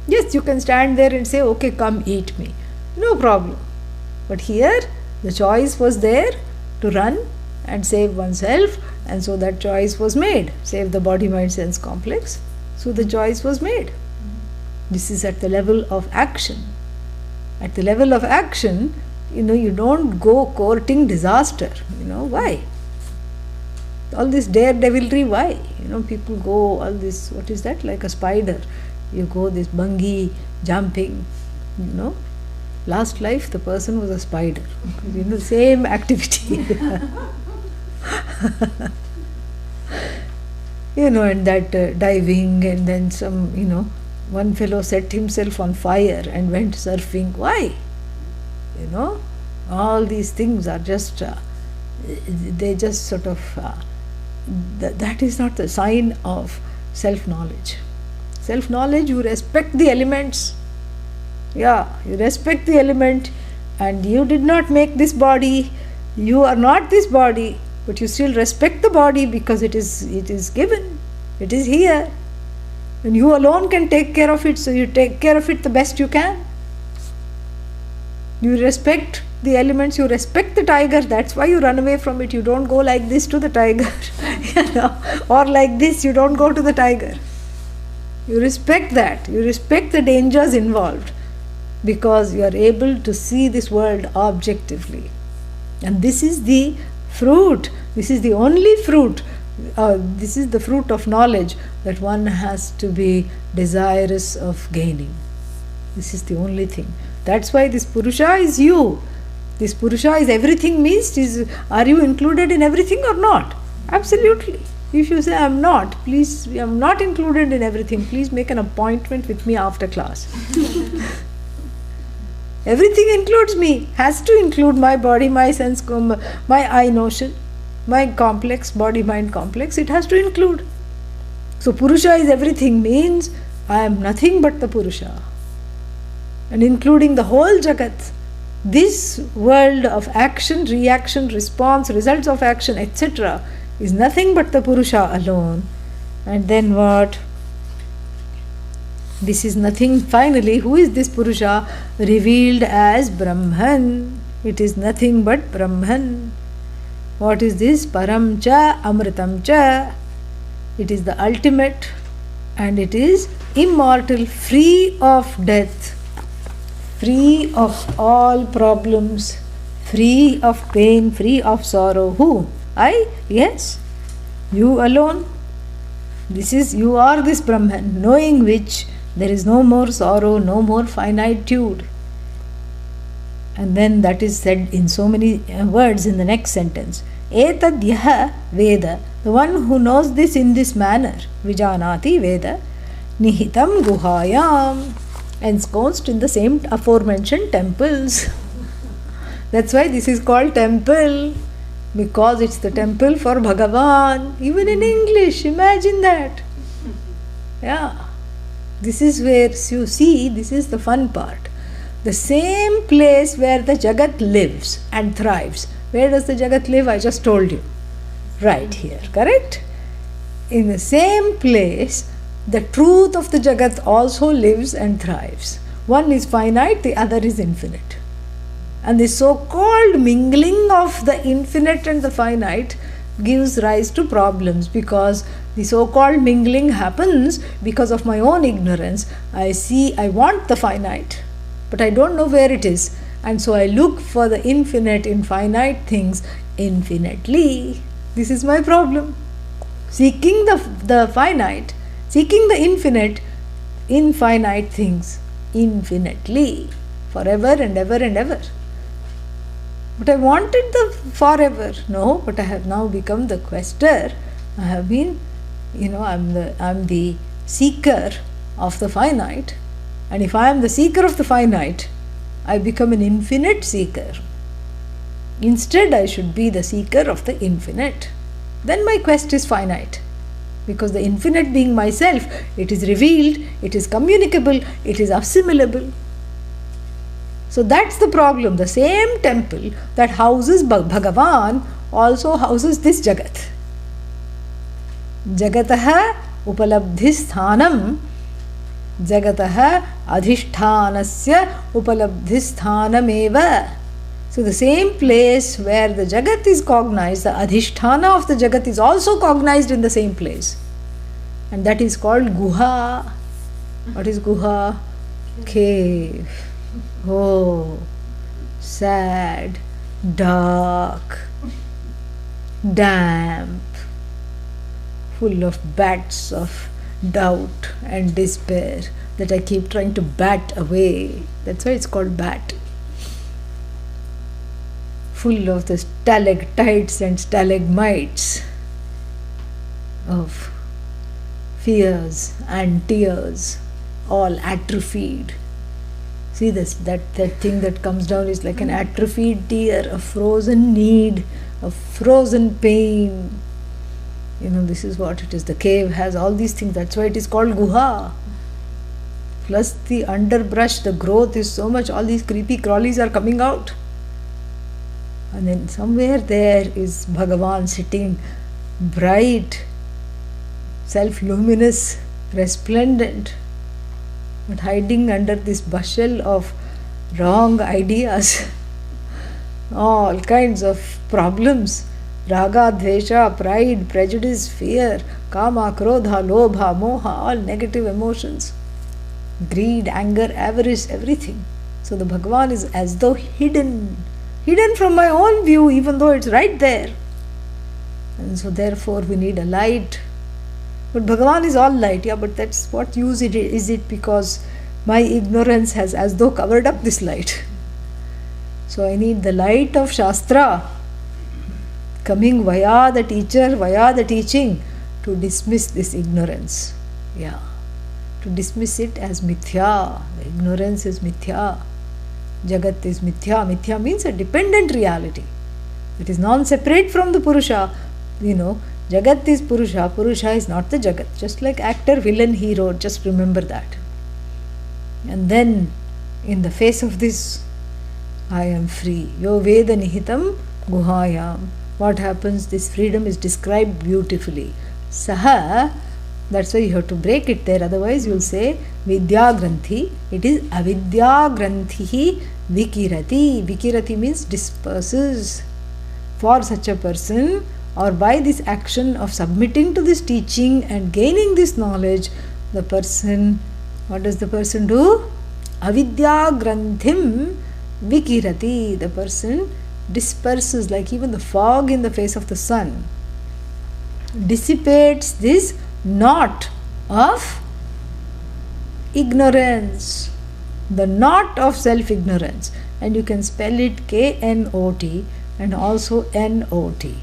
Yes, you can stand there and say, okay, come eat me. No problem. But here, the choice was there to run and save oneself, and so that choice was made. Save the body, mind, sense complex. So the choice was made. This is at the level of action. At the level of action, you don't go courting disaster. Why? All this daredevilry, why? People go all this, what is that, like a spider. You go this bungee jumping, Last life the person was a spider. Same activity. And that diving, and then some, one fellow set himself on fire and went surfing. Why? All these things are just, they just sort of, that is not the sign of self-knowledge. Self-knowledge, you respect the elements. Yeah, you respect the element, and you did not make this body, you are not this body, but you still respect the body because it is given, it is here. And you alone can take care of it, so you take care of it the best you can. You respect the elements, you respect the tiger, that's why you run away from it. You don't go like this to the tiger, or like this, you don't go to the tiger. You respect that, you respect the dangers involved, because you are able to see this world objectively. And this is the fruit, this is the only fruit, this is the fruit of knowledge that one has to be desirous of gaining. This is the only thing. That's why this Purusha is you. This Purusha is everything, means are you included in everything or not? Absolutely. If you say, I'm not, please, I'm not included in everything, please make an appointment with me after class. Everything includes me, has to include my body, my sense, my I notion, my complex, body-mind complex, it has to include. So Purusha is everything means I am nothing but the Purusha. And including the whole Jagat, this world of action, reaction, response, results of action, etc. is nothing but the Purusha alone. And then what? This is nothing, finally, who is this Purusha? Revealed as Brahman. It is nothing but Brahman. What is this? Param cha, Amritam cha. It is the ultimate, and it is immortal, free of death, free of all problems, free of pain, free of sorrow. Who? I? Yes. You alone. You are this Brahman, knowing which there is no more sorrow, no more finitude. And then that is said in so many words in the next sentence. Etad yaha Veda, the one who knows this in this manner, Vijanati Veda, Nihitam Guhayam, ensconced in the same aforementioned temples. That's why this is called temple, because it's the temple for Bhagavan. Even in English, imagine that. Yeah. This is where you see, this is the fun part. The same place where the Jagat lives and thrives. Where does the Jagat live? I just told you. Right here, correct? In the same place, the truth of the Jagat also lives and thrives. One is finite, the other is infinite. And the so-called mingling of the infinite and the finite gives rise to problems, because the so-called mingling happens because of my own ignorance. I want the finite, but I don't know where it is, and so I look for the infinite in finite things infinitely. This is my problem. Seeking the finite, seeking the infinite in finite things infinitely. forever and ever and ever. But I wanted the forever. No, but I have now become the quester. I have been, I'm the seeker of the finite. And if I am the seeker of the finite, I become an infinite seeker. Instead, I should be the seeker of the infinite. Then my quest is finite. Because the infinite being myself, it is revealed, it is communicable, it is assimilable. So that's the problem. The same temple that houses Bhagavan also houses this Jagat. Jagataha upalabdhisthanam, Jagataha adhishtanasya upalabdhisthanameva. So the same place where the Jagat is cognized, the adhisthana of the Jagat is also cognized in the same place. And that is called Guha. What is Guha? Cave. Oh, sad, dark, damp, full of bats of doubt and despair that I keep trying to bat away. That's why it's called bat. Full of the stalactites and stalagmites of fears and tears, all atrophied. See this, that thing that comes down is like an atrophied tear, a frozen need, a frozen pain. This is what it is. The cave has all these things. That's why it is called Guha. Plus the underbrush, the growth is so much, all these creepy crawlies are coming out. And then somewhere there is Bhagavan sitting bright, self-luminous, resplendent, but hiding under this bushel of wrong ideas, all kinds of problems, raga, dvesha, pride, prejudice, fear, kama, krodha, lobha, moha, all negative emotions, greed, anger, avarice, everything. So the Bhagavan is as though hidden from my own view, even though it's right there. And so therefore we need a light. But Bhagavan is all light, but that's what use is it, because my ignorance has as though covered up this light. So I need the light of Shastra coming via the teacher, via the teaching, to dismiss this ignorance. To dismiss it as mithya. The ignorance is mithya. Jagat is mithya. Mithya means a dependent reality. It is non-separate from the Purusha. Jagat is Purusha, Purusha is not the Jagat. Just like actor, villain, hero, just remember that. And then, in the face of this, I am free. Yo Veda Nihitam Guhayam. What happens? This freedom is described beautifully. Saha, that's why you have to break it there, otherwise you will say Vidya Granthi. It is Avidya Granthihi Vikirati. Vikirati means disperses. For such a person, or by this action of submitting to this teaching and gaining this knowledge, the person, what does the person do? Avidya Granthim Vikirati. The person disperses, like even the fog in the face of the sun, dissipates this knot of ignorance, the knot of self-ignorance. And you can spell it K-N-O-T and also N-O-T.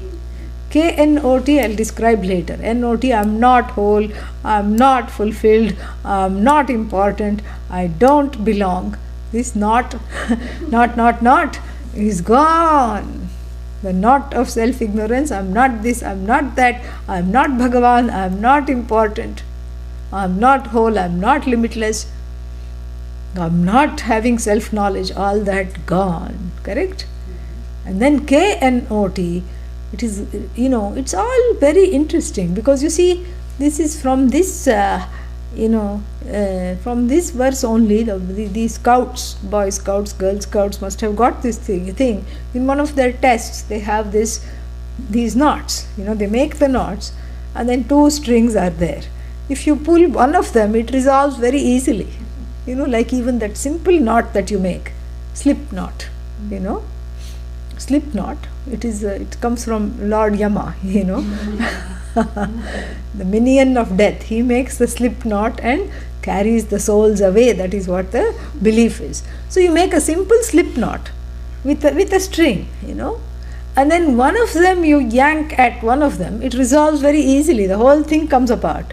K-N-O-T I'll describe later. N-O-T, I'm not whole, I'm not fulfilled, I'm not important, I don't belong. This not is gone. The knot of self-ignorance, I'm not this, I'm not that, I'm not Bhagavan, I'm not important, I'm not whole, I'm not limitless, I'm not having self-knowledge, all that gone. Correct? And then K-N-O-T, it is, it's all very interesting, because you see, this is from this, from this verse only. The scouts, Boy Scouts, Girl Scouts must have got this thing. In one of their tests, they have these knots. They make the knots, and then 2 strings are there. If you pull one of them, it resolves very easily. Like even that simple knot that you make, slip knot. Slip knot. It comes from Lord Yama. The minion of death. He makes the slip knot, and carries the souls away. That is what the belief is. So you make a simple slip knot with a string, and then one of them you yank at one of them, it resolves very easily. The whole thing comes apart.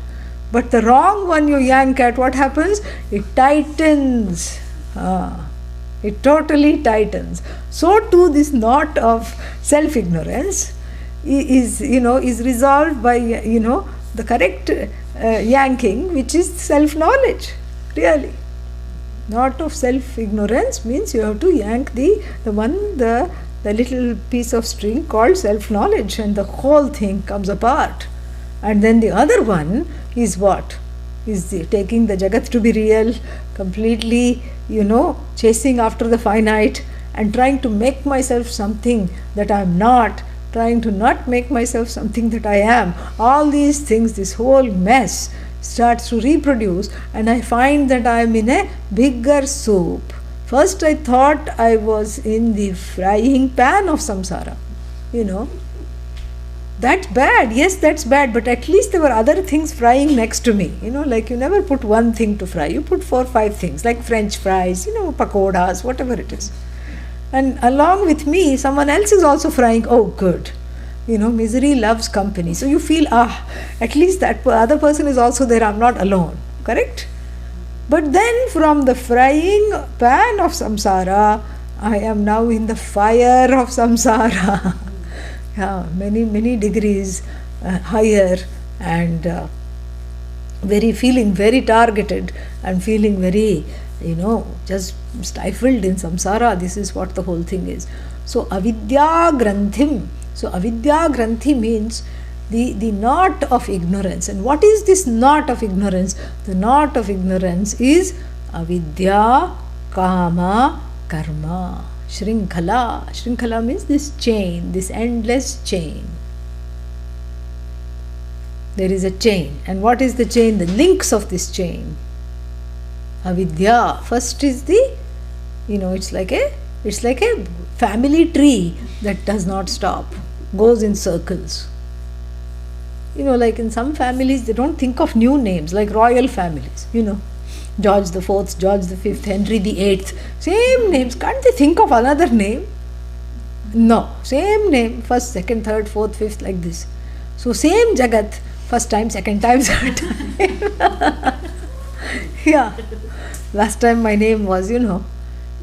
But the wrong one you yank at, what happens? It tightens. It totally tightens. So too this knot of self-ignorance is resolved by the correct yanking, which is self-knowledge. Really, knot of self-ignorance means you have to yank the little piece of string called self-knowledge, and the whole thing comes apart. And then the other one is what? Is taking the Jagat to be real, completely, chasing after the finite and trying to make myself something that I am not, trying to not make myself something that I am. All these things, this whole mess starts to reproduce, and I find that I am in a bigger soup. First I thought I was in the frying pan of samsara, That's bad, yes, that's bad, but at least there were other things frying next to me. Like you never put one thing to fry, you put 4 or 5 things, like French fries, pakodas, whatever it is. And along with me, someone else is also frying. Oh, good. Misery loves company. So you feel, at least that other person is also there, I'm not alone. Correct? But then from the frying pan of samsara, I am now in the fire of samsara. Many degrees higher, and feeling very targeted and feeling very, just stifled in samsara. This is what the whole thing is. So avidya granthim. So avidya granthi means the knot of ignorance. And what is this knot of ignorance? The knot of ignorance is avidya, kama, karma. Shrinkhala. Shrinkhala means this chain, this endless chain. There is a chain. And what is the chain? The links of this chain. Avidya. First is the, it's like a family tree that does not stop, goes in circles. Like in some families, they don't think of new names, like royal families, George the IV, George the V, Henry the VIII, same names. Can't they think of another name? No, same name, first, second, third, fourth, fifth, like this. So same Jagat, first time, second time, third time. Yeah. Last time my name was,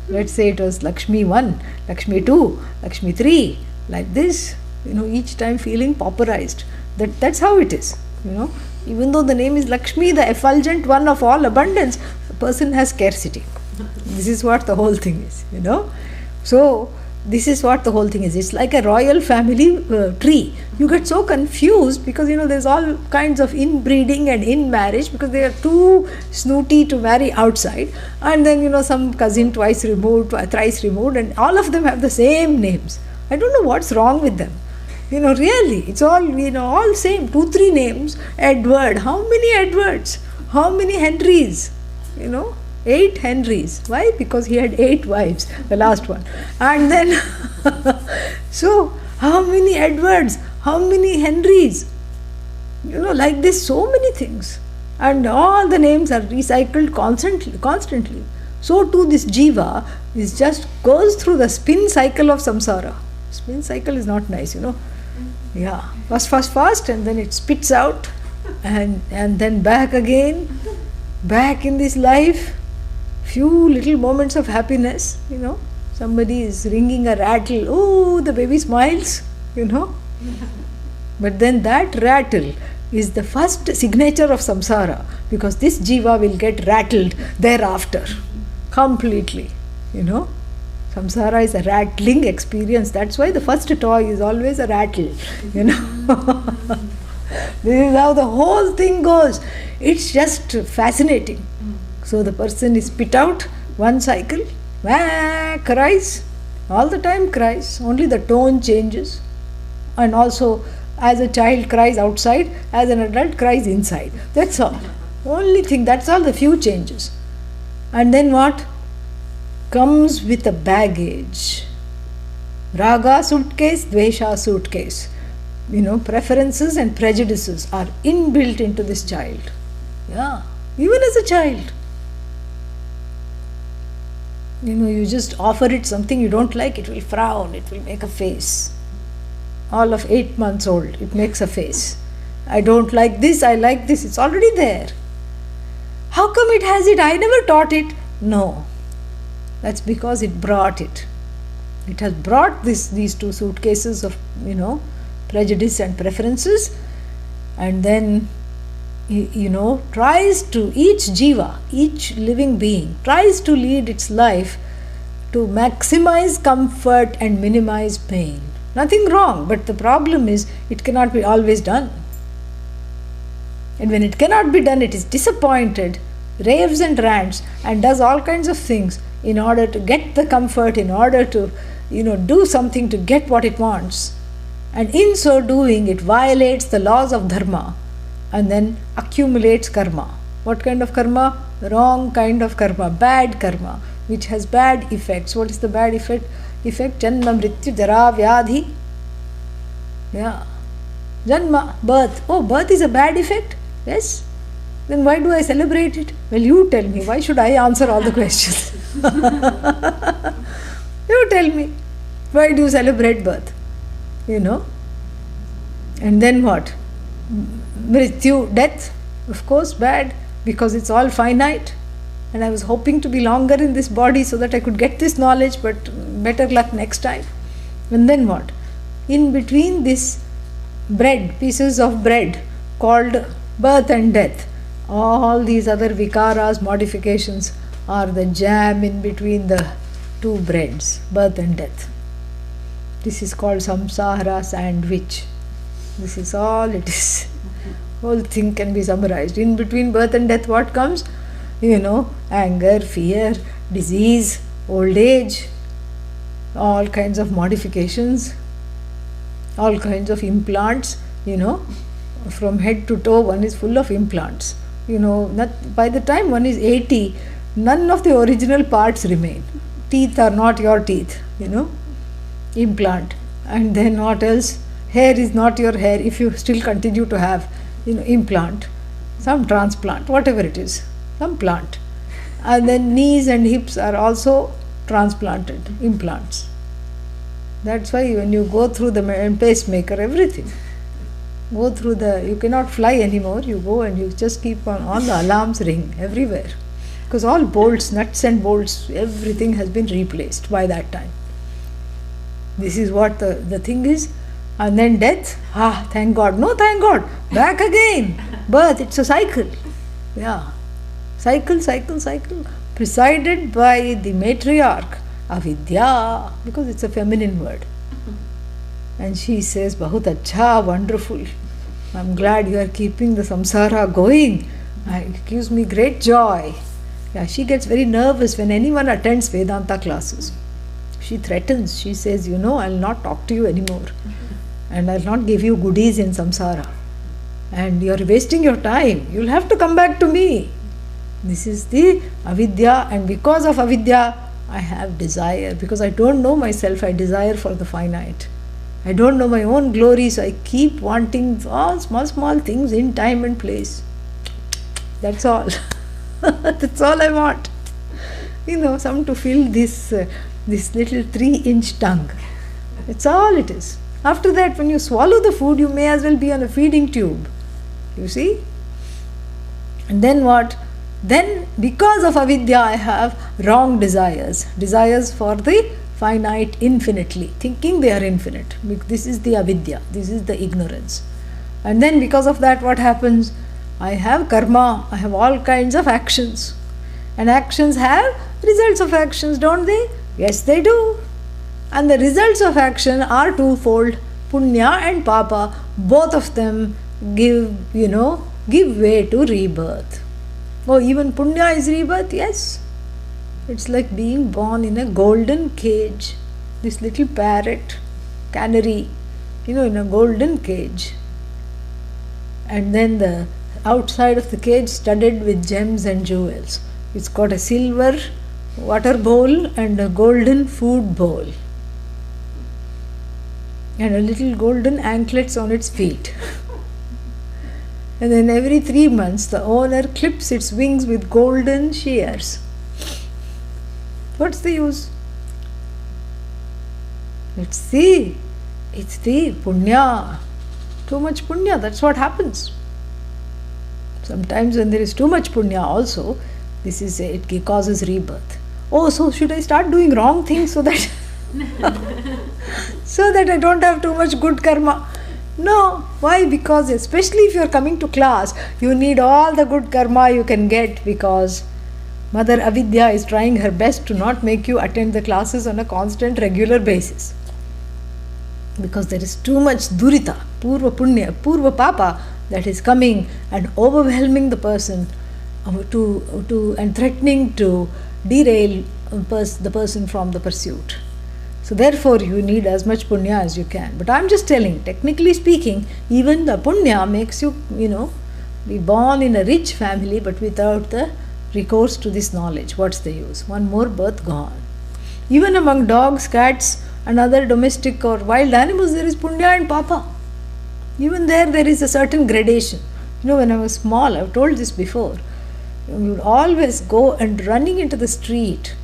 let's say it was Lakshmi 1, Lakshmi 2, Lakshmi 3, like this, each time feeling pauperized. That's how it is, Even though the name is Lakshmi, the effulgent one of all abundance, the person has scarcity. This is what the whole thing is, So, this is what the whole thing is. It's like a royal family tree. You get so confused because, there's all kinds of inbreeding and in marriage because they are too snooty to marry outside. And then, some cousin twice removed, thrice removed, and all of them have the same names. I don't know what's wrong with them. Really, it's all, all same, 2-3 names. Edward, how many Edwards? How many Henrys? 8 Henrys. Why? Because he had 8 wives, the last one. And then, so, how many Edwards? How many Henrys? Like this, so many things. And all the names are recycled constantly. So too this jiva is just goes through the spin cycle of samsara. Spin cycle is not nice, Yeah, fast, and then it spits out, and then back again, back in this life. Few little moments of happiness, Somebody is ringing a rattle. Oh, the baby smiles, But then that rattle is the first signature of samsara, because this jiva will get rattled thereafter, completely, Samsara is a rattling experience. That's why the first toy is always a rattle, This is how the whole thing goes. It's just fascinating. So the person is spit out, one cycle, cries, all the time cries, only the tone changes. And also, as a child cries outside, as an adult cries inside. That's all. Only thing, that's all the few changes. And then what? Comes with a baggage. Raga suitcase, Dvesha suitcase. Preferences and prejudices are inbuilt into this child. Yeah. even as a child. You just offer it something you don't like, it will frown, it will make a face. All of 8 months old, it makes a face. I don't like this, I like this, it's already there. How come it has it? I never taught it. No, that's because it brought it. It has brought these 2 suitcases of, prejudice and preferences, and then, tries to, each jiva, each living being, tries to lead its life to maximize comfort and minimize pain. Nothing wrong, but the problem is it cannot be always done. And when it cannot be done, it is disappointed, raves and rants, and does all kinds of things in order to get the comfort, in order to, do something to get what it wants. And in so doing, it violates the laws of dharma and then accumulates karma. What kind of karma? Wrong kind of karma, bad karma, which has bad effects. What is the bad effect? Janma, mrityu, jara, vyadhi. Yeah. Janma, birth. Oh, birth is a bad effect? Yes. Then why do I celebrate it? Well, you tell me. Why should I answer all the questions? You tell me. Why do you celebrate birth? And then what? Mrityu, death. Of course, bad, because it's all finite. And I was hoping to be longer in this body so that I could get this knowledge, but better luck next time. And then what? In between this bread, pieces of bread called birth and death, all these other vikaras, modifications, are the jam in between the 2 breads, birth and death. This is called samsara sandwich. This is all it is. Whole thing can be summarized. In between birth and death, what comes? Anger, fear, disease, old age, all kinds of modifications, all kinds of implants, from head to toe, one is full of implants. By the time one is 80, none of the original parts remain. Teeth are not your teeth, implant. And then what else? Hair is not your hair if you still continue to have, implant, some transplant, whatever it is, some plant. And then knees and hips are also transplanted, implants. That's why when you go through the pacemaker, everything, you cannot fly anymore, you go and you just keep on the alarms ring everywhere. Because all bolts, nuts and bolts, everything has been replaced by that time. This is what the thing is. And then death, thank God. No, thank God. Back again. Birth, it's a cycle. Yeah. Cycle. Presided by the matriarch, Avidya, because it's a feminine word. And she says, Bahut acha, wonderful. I'm glad you are keeping the samsara going. It gives me great joy. Yeah, she gets very nervous when anyone attends Vedanta classes. She threatens, she says, I'll not talk to you anymore. And I'll not give you goodies in samsara. And you're wasting your time. You'll have to come back to me. This is the avidya, and because of avidya, I have desire. Because I don't know myself, I desire for the finite. I don't know my own glory, so I keep wanting all small things in time and place. That's all. That's all I want. Some to fill this little 3-inch tongue. That's all it is. After that, when you swallow the food, you may as well be on a feeding tube. You see? And then what? Then, because of avidya, I have wrong desires. Desires for the finite infinitely, thinking they are infinite. This is the avidya, this is the ignorance. And then because of that, what happens? I have karma, I have all kinds of actions. And actions have results of actions, don't they? Yes, they do. And the results of action are twofold, punya and papa. Both of them give way to rebirth. Oh, even punya is rebirth? Yes. It's like being born in a golden cage. This little parrot, canary, in a golden cage. And then the outside of the cage studded with gems and jewels. It's got a silver water bowl and a golden food bowl. And a little golden anklets on its feet. And then every 3 months the owner clips its wings with golden shears. What's the use? It's the punya. Too much punya, that's what happens. Sometimes when there is too much punya also, it causes rebirth. Oh, so should I start doing wrong things so that so that I don't have too much good karma? No. Why? Because especially if you are coming to class, you need all the good karma you can get, because Mother Avidya is trying her best to not make you attend the classes on a constant, regular basis. Because there is too much durita, purva punya, purva papa that is coming and overwhelming the person and threatening to derail the person from the pursuit. So therefore you need as much punya as you can. But I'm just telling, technically speaking, even the punya makes you, be born in a rich family, but without the recourse to this knowledge. What's the use? One more birth gone. Even among dogs, cats and other domestic or wild animals, there is punya and papa. Even there is a certain gradation. When I was small, I've told this before, we would always go and running into the street,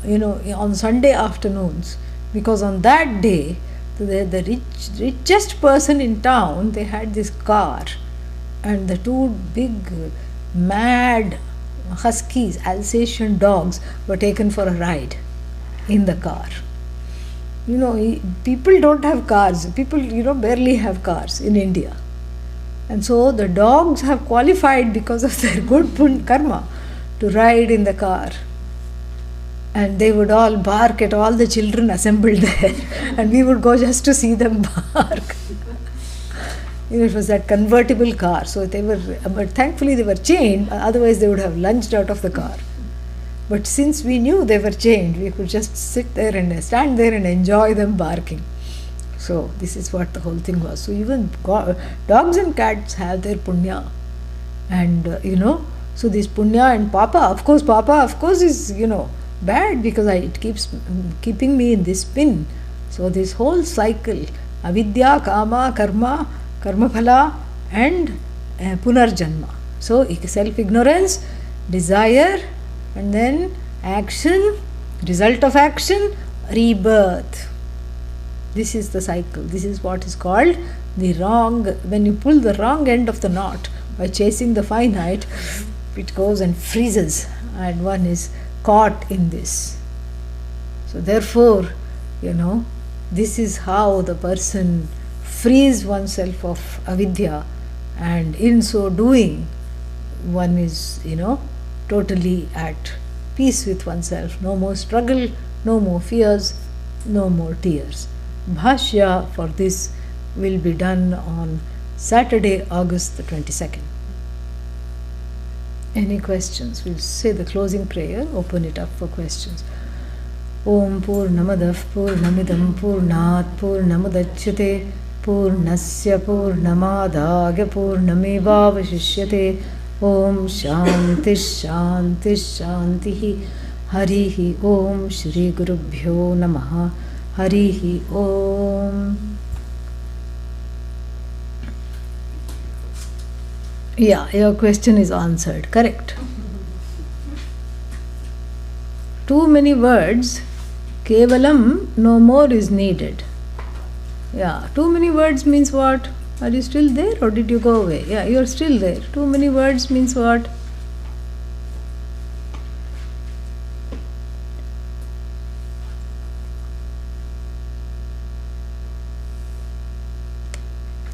on Sunday afternoons, because on that day, the richest person in town, they had this car, and the two big, mad huskies, Alsatian dogs, were taken for a ride in the car. People don't have cars. People, barely have cars in India. And so the dogs have qualified because of their good karma to ride in the car. And they would all bark at all the children assembled there. And we would go just to see them bark. It was that convertible car. So but thankfully they were chained, otherwise they would have lunged out of the car. But since we knew they were chained, we could just stand there and enjoy them barking. So this is what the whole thing was. So even dogs and cats have their punya. And, so this punya and papa is, bad, because it keeps keeping me in this spin. So this whole cycle, avidya, kama, karma phala, and punarjanma. So self-ignorance, desire, and then action, result of action, rebirth. This is the cycle. This is what is called the wrong. When you pull the wrong end of the knot by chasing the finite, it goes and freezes, and one is caught in this. So therefore, this is how the person frees oneself of avidya, and in so doing, one is, totally at peace with oneself. No more struggle, no more fears, no more tears. Bhashya for this will be done on Saturday, August the 22nd. Any questions? We'll say the closing prayer, open it up for questions. Om Purnamadav Purnamidam Purnat Purnamudachyate Purnasya Purnamadagya Purnamevavashishyate. Om Shanti Shanti Shanti. Harihi Om Shri Gurubhyo Namaha. Harihi Om. Yeah, your question is answered. Correct. Too many words, kevalam, no more is needed. Yeah, too many words means what? Are you still there or did you go away? Yeah, you are still there. Too many words means what?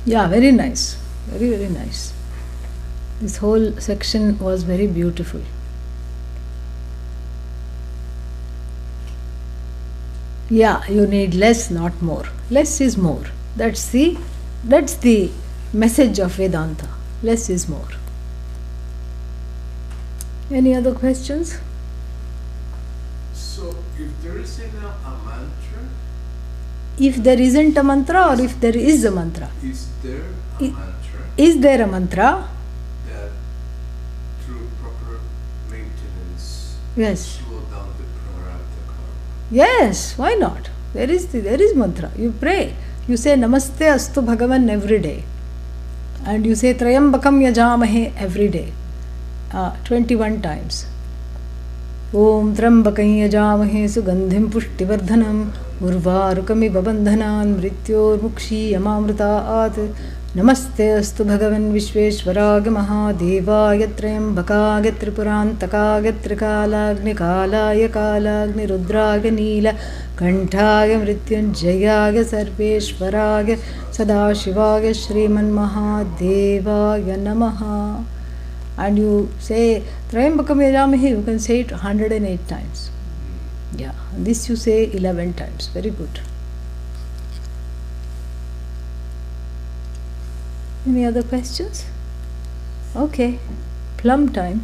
Yeah, very nice. Very, very nice. This whole section was very beautiful. Yeah, you need less, not more. Less is more. That's the message of Vedanta. Less is more. Any other questions? So, if there isn't a mantra, if there isn't a mantra, or if there is a mantra? Is there a mantra? Is there a mantra? That through proper maintenance, Yes. slow down the prarabdha karma. Yes, why not? There is mantra. You pray. You say Namaste Astu Bhagavan every day. And you say Trayambakam Yajamahe every day, 21 times. Om Trambakam Yajamahe Sugandhim Pushtivardhanam Urvarukamiva Bandhanan Mrityor Mukshi Yamamritaat Namaste Astu Bhagavan Vishveshwaraya Mahadevaya Trayambakaya Tripurantakaya Trikalagni Kalaya Kalagni Rudraya Neela Kanthaya Mrityunjayaya Sarveshwaraya Sadashivaya Shriman Mahadevaya Namaha. And you say Trayambakam Yajamahe, you can say it 108 times. Yeah, and this you say 11 times. Very good. Any other questions? Okay, plum time.